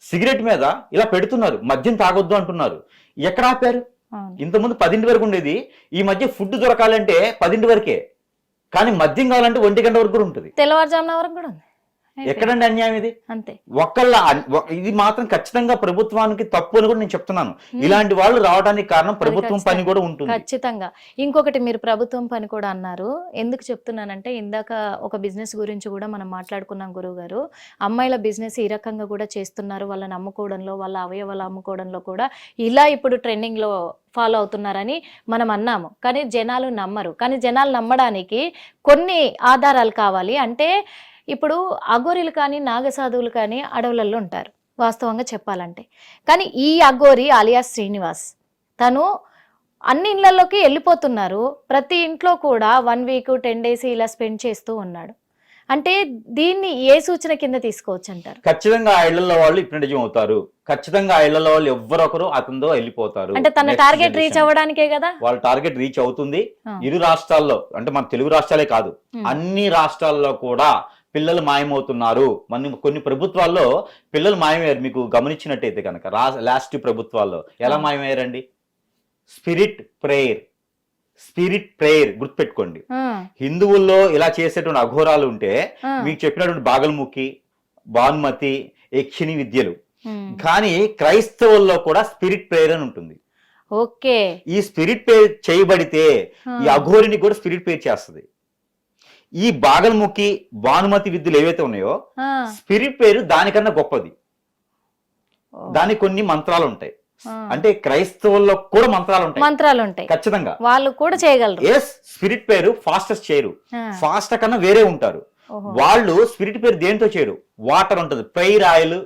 సిగరెట్ మీద ఇలా పెడుతున్నారు, మద్యం తాగొద్దు అంటున్నారు. ఎక్కడ ఆపారు? ఇంతకుముందు 10 వరకు ఉండేది, ఈ మధ్య ఫుడ్ దొరకాలంటే 10 వరకే, కానీ మద్యం కావాలంటే 1 గంట వరకు కూడా ఉంటుంది, తెల్లవారుజామున వరకు కూడా ఉంది. ఎక్కడండి అన్యాయం ఇది? అంతే. ఇది మాత్రం ఖచ్చితంగా ప్రభుత్వానికి తప్పు అని కూడా నేను చెప్తున్నాను. ఇలాంటి వాళ్ళు రావడానికి కారణం ప్రభుత్వం పని కూడా ఉంటుంది ఖచ్చితంగా. ఇంకొకటి మీరు ప్రభుత్వం పని కూడా అన్నారు, ఎందుకు చెప్తున్నానంటే, ఇందాక ఒక బిజినెస్ గురించి కూడా మనం మాట్లాడుకున్నాం గురువు గారు. అమ్మాయిల బిజినెస్ ఈ రకంగా కూడా చేస్తున్నారు, వాళ్ళని అమ్ముకోవడంలో, వాళ్ళ అవయవాలు అమ్ముకోవడంలో కూడా ఇలా ఇప్పుడు ట్రెండింగ్ లో ఫాలో అవుతున్నారని మనం అన్నాము. కానీ జనాలు నమ్మరు. కానీ జనాలు నమ్మడానికి కొన్ని ఆధారాలు కావాలి. అంటే ఇప్పుడు అఘోరీలు కానీ నాగసాధువులు కానీ అడవులలో ఉంటారు వాస్తవంగా చెప్పాలంటే. కానీ ఈ అఘోరి అలియాస్ శ్రీనివాస్ తను అన్ని ఇళ్లలోకి వెళ్ళిపోతున్నారు, ప్రతి ఇంట్లో కూడా 1 వీక్ 10 డేస్ ఇలా స్పెండ్ చేస్తూ ఉన్నాడు. అంటే దీన్ని ఏ సూచన కింద తీసుకోవచ్చు అంటారు? ఖచ్చితంగా ఆ ఇళ్లలో వాళ్ళు హిప్నటిజం అవుతారు, ఖచ్చితంగా ఆ ఇళ్లలో వాళ్ళు ఎవ్వరొకరు అతనితో వెళ్ళిపోతారు. అంటే తన టార్గెట్ రీచ్ అవ్వడానికే కదా. వాళ్ళ టార్గెట్ రీచ్ అవుతుంది. ఇరు రాష్ట్రాల్లో, అంటే మన తెలుగు రాష్ట్రాలే కాదు అన్ని రాష్ట్రాల్లో కూడా పిల్లలు మాయమవుతున్నారు. కొన్ని ప్రభుత్వాల్లో పిల్లలు మాయమయ్యారు. మీకు గమనించినట్టయితే కనుక లాస్ట్ ప్రభుత్వాల్లో ఎలా మాయమయ్యారండి? స్పిరిట్ ప్రేయర్ గుర్తుపెట్టుకోండి. హిందువుల్లో ఇలా చేసేటువంటి అఘోరాలు ఉంటే, మీకు చెప్పినటువంటి బాగల్ముఖి, భానుమతి, యక్షిణి విద్యలు. కానీ క్రైస్తవుల్లో కూడా స్పిరిట్ ప్రేయర్ అని ఉంటుంది. ఓకే, ఈ స్పిరిట్ ప్రేయర్ చేయబడితే ఈ అఘోరిని కూడా స్పిరిట్ ప్రేయర్ చేస్తుంది. ఈ బాగల్ముఖి, భానుమతి విద్యలు ఏవైతే ఉన్నాయో స్పిరిట్ ప్రేయర్ దానికన్నా గొప్పది. దానికి కొన్ని మంత్రాలు ఉంటాయి. అంటే క్రైస్తవుల్లో కూడా మంత్రాలు ఉంటాయి ఖచ్చితంగా, వాళ్ళు కూడా చేయగలరు. ఎస్, స్పిరిట్ పేరు ఫాస్టెస్ట్ చేయరు, ఫాస్ట్ కన్నా వేరే ఉంటారు వాళ్ళు. స్పిరిట్ పేరు దేంతో చేయరు, వాటర్ ఉంటది, ప్రేయర్ ఆయిల్,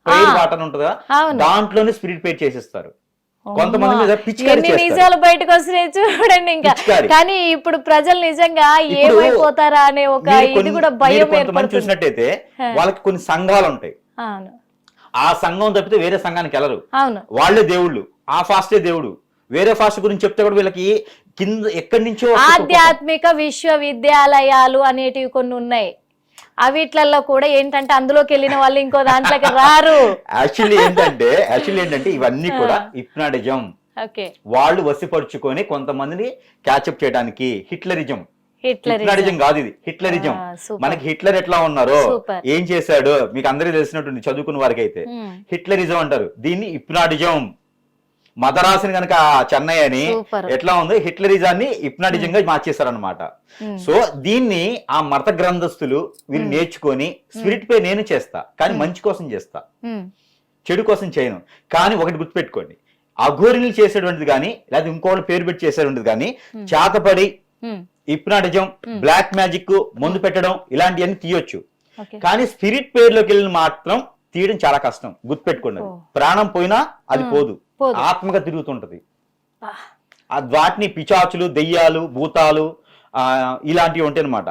ప్రేయర్ వాటర్ ఉంటదా, దాంట్లోనే స్పిరిట్ పేరు చేసేస్తారు. కొంతమంది మీద నిజాలు బయటకు వస్తున్నాయి చూడండి. ఇంకా కానీ ఇప్పుడు ప్రజలు నిజంగా ఏమైపోతారా అనే ఒక ఇది కూడా భయం కొంతమంది చూసినట్టయితే వాళ్ళకి కొన్ని సంఘాలు ఉంటాయి. ఆ సంఘం తప్పితే వేరే సంఘానికి వెళ్ళరు, వాళ్ళే దేవుళ్ళు, ఆ ఫాస్టే దేవుడు. వేరే ఫాస్ట్ గురించి చెప్తే కూడా వీళ్ళకి కింద ఎక్కడి నుంచో ఆధ్యాత్మిక విశ్వవిద్యాలయాలు అనేటివి కొన్ని ఉన్నాయి. అవిట్లలో కూడా ఏంటంటే అందులోకి వెళ్ళిన వాళ్ళు ఇంకో దాంట్లోకి రారు. యాక్చువల్లీ ఏంటంటే ఇవన్నీ కూడా హిప్నాటిజం. వాళ్ళు వసిపరుచుకొని కొంతమందిని క్యాచప్ చేయడానికి. హిట్లరిజం కాదు ఇది, హిట్లరిజం. మనకి హిట్లర్ ఎట్లా ఉన్నారో, ఏం చేశాడో మీకు అందరికీ తెలిసినట్టు చదువుకున్న వారికి అయితే హిట్లరిజం అంటారు. దీన్ని హిప్నాటిజం. మదరాసుని కనుక చెన్నై అని ఎట్లా ఉందో హిట్లరిజాన్ని హిప్నాటిజం గా మార్చేశారనమాట. సో దీన్ని ఆ మత గ్రంథస్తులు వీళ్ళు నేర్చుకొని స్పిరిట్ పే నేను చేస్తా, కానీ మంచి కోసం చేస్తా, చెడు కోసం చేయను. కానీ ఒకటి గుర్తుపెట్టుకోండి, అఘోరిని చేసేటువంటిది కానీ లేదా ఇంకోళ్ళు పేరు పెట్టి చేసేటువంటిది కానీ చేతపడి హిప్నాటిజం, బ్లాక్ మ్యాజిక్, మందు పెట్టడం ఇలాంటివన్నీ తీయొచ్చు. కానీ స్పిరిట్ పేరులోకి వెళ్ళిన మాత్రం తీయడం చాలా కష్టం. గుర్తుపెట్టుకోండి, ప్రాణం పోయినా అది పోదు, ఆత్మగా తిరుగుతుంటది. వాటిని పిచాచులు, దెయ్యాలు, భూతాలు ఇలాంటివి ఉంటాయి అనమాట.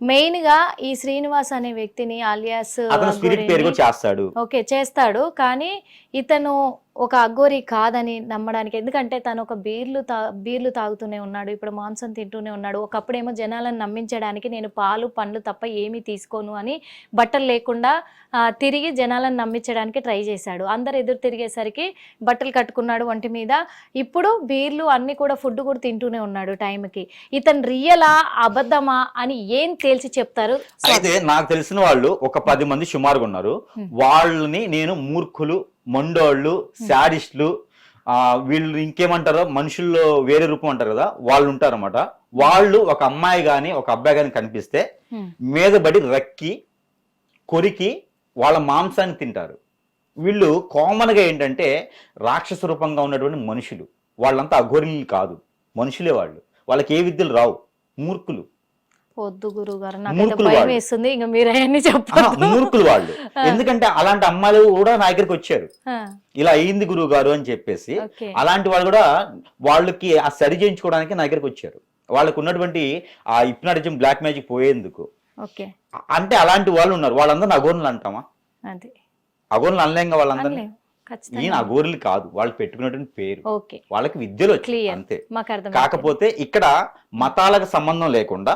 మెయిన్ గా ఈ శ్రీనివాస్ అనే వ్యక్తిని అలియాస్ స్పిరిట్ పేరు కూడా చేస్తాడు. ఓకే, చేస్తాడు. కానీ ఇతను ఒక అఘోరి కాదని నమ్మడానికి, ఎందుకంటే తను ఒక బీర్లు తాగుతూనే ఉన్నాడు, ఇప్పుడు మాంసం తింటూనే ఉన్నాడు. ఒకప్పుడేమో జనాలను నమ్మించడానికి నేను పాలు పండ్లు తప్ప ఏమీ తీసుకోను అని బట్టలు లేకుండా తిరిగి జనాలను నమ్మించడానికి ట్రై చేశాడు. అందరు ఎదురు తిరిగేసరికి బట్టలు కట్టుకున్నాడు ఒంటి మీద. ఇప్పుడు బీర్లు అన్ని కూడా ఫుడ్ కూడా తింటూనే ఉన్నాడు టైంకి. ఇతను రియలా అబద్ధమా అని ఏం తేల్చి చెప్తారు? అయితే నాకు తెలిసిన వాళ్ళు ఒక 10 మంది సుమారుగా ఉన్నారు. వాళ్ళని నేను మూర్ఖులు, మొండోళ్ళు, శాడిస్టులు, వీళ్ళు ఇంకేమంటారో మనుషుల్లో వేరే రూపం అంటారు కదా, వాళ్ళు ఉంటారన్నమాట. వాళ్ళు ఒక అమ్మాయి గాని ఒక అబ్బాయి గాని కనిపిస్తే మీదబడి రక్కి కొరికి వాళ్ళ మాంసాన్ని తింటారు. వీళ్ళు కామన్ గా ఏంటంటే రాక్షస రూపంగా ఉన్నటువంటి మనుషులు. వాళ్ళంతా అఘోరిలు కాదు, మనుషులే వాళ్ళు. వాళ్ళకి ఏ విద్యలు రావు, మూర్ఖులు. వద్దు గురువు గారు, నాకు భయం వేస్తుంది, ఇంకా మీరు అవన్నీ చెప్పండి. మూర్ఖులు వాళ్ళు. ఎందుకంటే అలాంటి అమ్మాయిలు కూడా నా దగ్గరికి వచ్చారు, ఇలా అయింది గురువు గారు అని చెప్పేసి. అలాంటి వాళ్ళు కూడా వాళ్ళకి ఆ సరి చేయించుకోవడానికి నా దగ్గరికి వచ్చారు. వాళ్ళకు ఉన్నటువంటి ఆ హిప్నాటిజం, బ్లాక్ మ్యాజిక్ పోయేందుకు. అంటే అలాంటి వాళ్ళు ఉన్నారు. వాళ్ళందరూ అఘోరులు అంటామా? అఘోరులు అనలేంగా వాళ్ళందరినీ. ఈయన అఘోరులు కాదు, వాళ్ళు పెట్టుకున్నటువంటి పేరు, వాళ్ళకి విద్యలు వచ్చాయి అంతే. కాకపోతే ఇక్కడ మతాలకు సంబంధం లేకుండా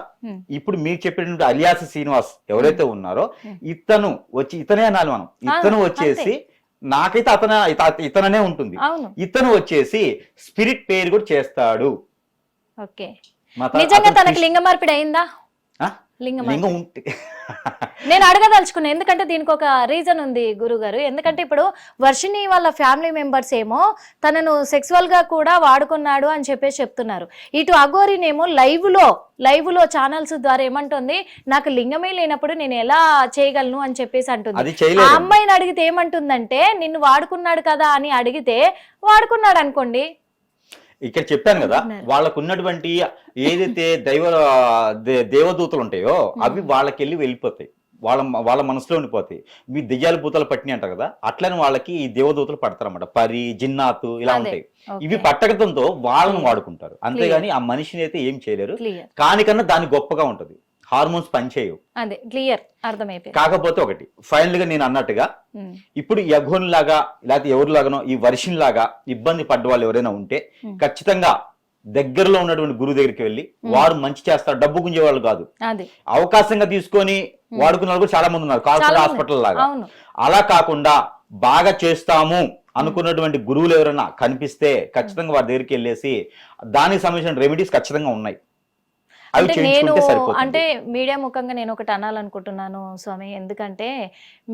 ఇప్పుడు మీరు చెప్పినటువంటి అలియాస్ శ్రీనివాస్ ఎవరైతే ఉన్నారో ఇతను వచ్చి, ఇతనే అనాలి మనం, ఇతను వచ్చేసి నాకైతే ఇతననే ఉంటుంది. ఇతను వచ్చేసి స్పిరిట్ పేరు కూడా చేస్తాడు. నిజంగా తనకి లింగ మార్పిడి అయిందా? లింగం ఉంటే నేను అడగదలుచుకున్నా, ఎందుకంటే దీనికి ఒక రీజన్ ఉంది గురుగారు. ఎందుకంటే ఇప్పుడు వర్షిణి వాళ్ళ ఫ్యామిలీ మెంబర్స్ ఏమో తనను సెక్సువల్ గా కూడా వాడుకున్నాడు అని చెప్పేసి చెప్తున్నారు. ఇటు అఘోరినేమో లైవ్ లో ఛానల్స్ ద్వారా ఏమంటుంది, నాకు లింగమే లేనప్పుడు నేను ఎలా చేయగలను అని చెప్పేసి అంటుంది. ఆ అమ్మాయిని అడిగితే ఏమంటుందంటే, నిన్ను వాడుకున్నాడు కదా అని అడిగితే వాడుకున్నాడు అనుకోండి. ఇక్కడ చెప్పాను కదా, వాళ్ళకు ఉన్నటువంటి ఏదైతే దేవదూతలు ఉంటాయో అవి వాళ్ళకెళ్ళి వెళ్ళిపోతాయి, వాళ్ళ మనసులో ఉండిపోతాయి. మీ దెయ్యాల భూతాలు పట్టినాయి అంటారు కదా, అట్లని వాళ్ళకి ఈ దేవదూతలు పడతారన్నమాట. పరి, జిన్నాతు ఇలా ఉంటాయి. ఇవి పట్టడంతో వాళ్ళని వాడుకుంటారు, అంతేగాని ఆ మనిషిని అయితే ఏం చేయలేరు. కానికన్నా దాని గొప్పగా ఉంటది, హార్మోన్స్ పనిచేయవు. కాకపోతే ఒకటి ఫైనల్ గా నేను అన్నట్టుగా, ఇప్పుడు ఈ అఘోన్ లాగా లేకపోతే ఎవరిలాగానో ఈ వర్షిన్ లాగా ఇబ్బంది పడ్డ వాళ్ళు ఎవరైనా ఉంటే ఖచ్చితంగా దగ్గరలో ఉన్నటువంటి గురువు దగ్గరికి వెళ్ళి వారు మంచి చేస్తారు. డబ్బు గుంజే వాళ్ళు కాదు, అవకాశంగా తీసుకొని వాడుకున్న వాళ్ళు కూడా చాలా మంది ఉన్నారు, కార్పొరేట్ హాస్పిటల్ లాగా. అలా కాకుండా బాగా చేస్తాము అనుకున్నటువంటి గురువులు ఎవరైనా కనిపిస్తే ఖచ్చితంగా వారి దగ్గరికి వెళ్ళేసి దానికి సంబంధించిన రెమెడీస్ ఖచ్చితంగా ఉన్నాయి. అవి అంటే నేను చేయించుకుంటే సరిపోతుంది. అంటే మీడియా ముఖంగా నేను ఒకటి అనాలనుకుంటున్నాను స్వామి. ఎందుకంటే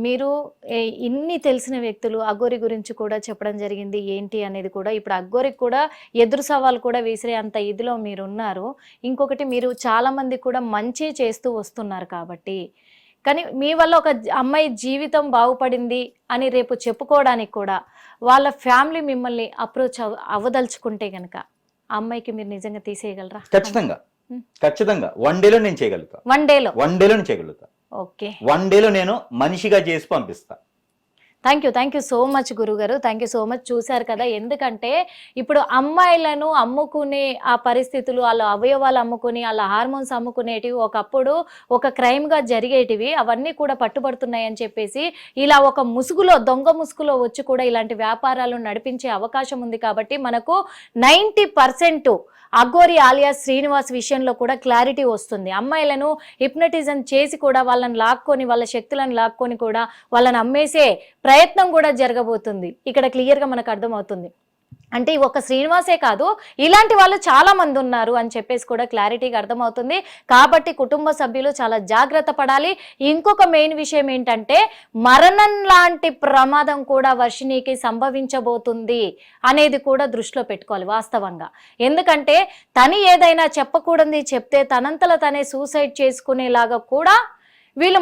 మీరు ఇన్ని తెలిసిన వ్యక్తులు అఘోరి గురించి కూడా చెప్పడం జరిగింది ఏంటి అనేది కూడా. ఇప్పుడు అఘోరికి కూడా ఎదురు సవాల్ కూడా విసిరే అంత ఇదిలో మీరున్నారు. ఇంకొకటి మీరు చాలా మంది కూడా మంచి చేస్తూ వస్తున్నారు కాబట్టి, కానీ మీ వల్ల ఒక అమ్మాయి జీవితం బాగుపడింది అని రేపు చెప్పుకోవడానికి కూడా వాళ్ళ ఫ్యామిలీ మిమ్మల్ని అప్రోచ్ అవ్వదలుచుకుంటే కనుక ఆ అమ్మాయికి మీరు నిజంగా తీసేయగలరా? ఖచ్చితంగా 1 డేలో నేను చేయగలుగుతా. 1 డేలో? 1 డేలో నేను చేయగలుగుతా. ఓకే, 1 డేలో నేను మనిషిగా చేసి పంపిస్తా. థ్యాంక్ యూ సో మచ్ గురుగారు. Thank you so much. చూశారు కదా, ఎందుకంటే ఇప్పుడు అమ్మాయిలను అమ్ముకునే ఆ పరిస్థితులు, వాళ్ళ అవయవాలు అమ్ముకుని వాళ్ళ హార్మోన్స్ అమ్ముకునేటివి ఒకప్పుడు ఒక క్రైమ్గా జరిగేటివి, అవన్నీ కూడా పట్టుబడుతున్నాయి అని చెప్పేసి ఇలా ఒక ముసుగులో, దొంగ ముసుగులో వచ్చి కూడా ఇలాంటి వ్యాపారాలు నడిపించే అవకాశం ఉంది. కాబట్టి మనకు 90% అఘోరి ఆలియాస్ శ్రీనివాస్ విషయంలో కూడా క్లారిటీ వస్తుంది. అమ్మాయిలను హిప్నటిజం చేసి కూడా వాళ్ళని లాక్కొని, వాళ్ళ శక్తులను లాక్కొని కూడా వాళ్ళని అమ్మేసే ప్రయత్నం కూడా జరగబోతుంది. ఇక్కడ క్లియర్గా మనకు అర్థమవుతుంది. అంటే ఒక శ్రీనివాసే కాదు, ఇలాంటి వాళ్ళు చాలా మంది ఉన్నారు అని చెప్పేసి కూడా క్లారిటీగా అర్థమవుతుంది. కాబట్టి కుటుంబ సభ్యులు చాలా జాగ్రత్త పడాలి. ఇంకొక మెయిన్ విషయం ఏంటంటే మరణం లాంటి ప్రమాదం కూడా వర్షిణికి సంభవించబోతుంది అనేది కూడా దృష్టిలో పెట్టుకోవాలి వాస్తవంగా. ఎందుకంటే తను ఏదైనా చెప్పకూడదు చెప్తే తనంతల తనే సూసైడ్ చేసుకునేలాగా కూడా వీళ్ళు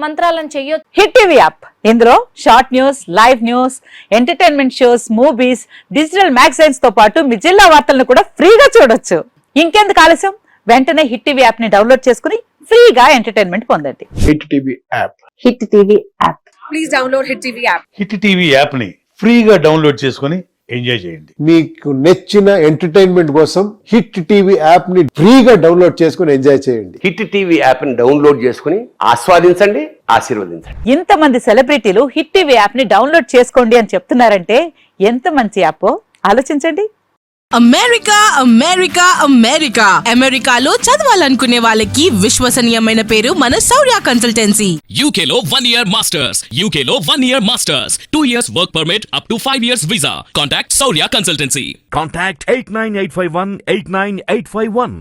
మంత్రాలను చెయ్యొచ్చు. హిట్ టీవీ యాప్, ఇందులో short news, live news, entertainment shows, movies, digital magazines తో పాటు మీ జిల్లా వార్తలను కూడా ఫ్రీగా చూడొచ్చు. ఇంకెందుకు ఆలస్యం, వెంటనే హిట్ టీవీ యాప్ ని డౌన్లోడ్ చేసుకుని ఫ్రీగా ఎంటర్టైన్మెంట్ పొందండి. Hit TV app. Hit TV app. Please download hit TV app. Hit TV app ని ఫ్రీగా డౌన్లోడ్ చేసుకుని ఎంజాయ్ చేయండి. మీకు నచ్చిన ఎంటర్టైన్మెంట్ కోసం హిట్ టీవీ యాప్ ని ఫ్రీగా డౌన్లోడ్ చేసుకుని ఎంజాయ్ చేయండి. హిట్ టీవీ యాప్ ని డౌన్లోడ్ చేసుకుని ఆస్వాదించండి, ఆశీర్వదించండి. ఇంతమంది సెలబ్రిటీలు హిట్ టీవీ యాప్ ని డౌన్లోడ్ చేసుకోండి అని చెప్తున్నారంటే ఎంత మంచి యాప్ ఆలోచించండి. అమెరికా అమెరికా అమెరికా అమెరికాలో చదవాలనుకునే వాళ్ళకి విశ్వసనీయమైన పేరు మన శౌర్య కన్సల్టెన్సీ. UK లో 1 year masters. UK లో 1 year masters. 2 years work permit up to 5 years visa. Contact Saurya Consultancy. Contact 89851 89851.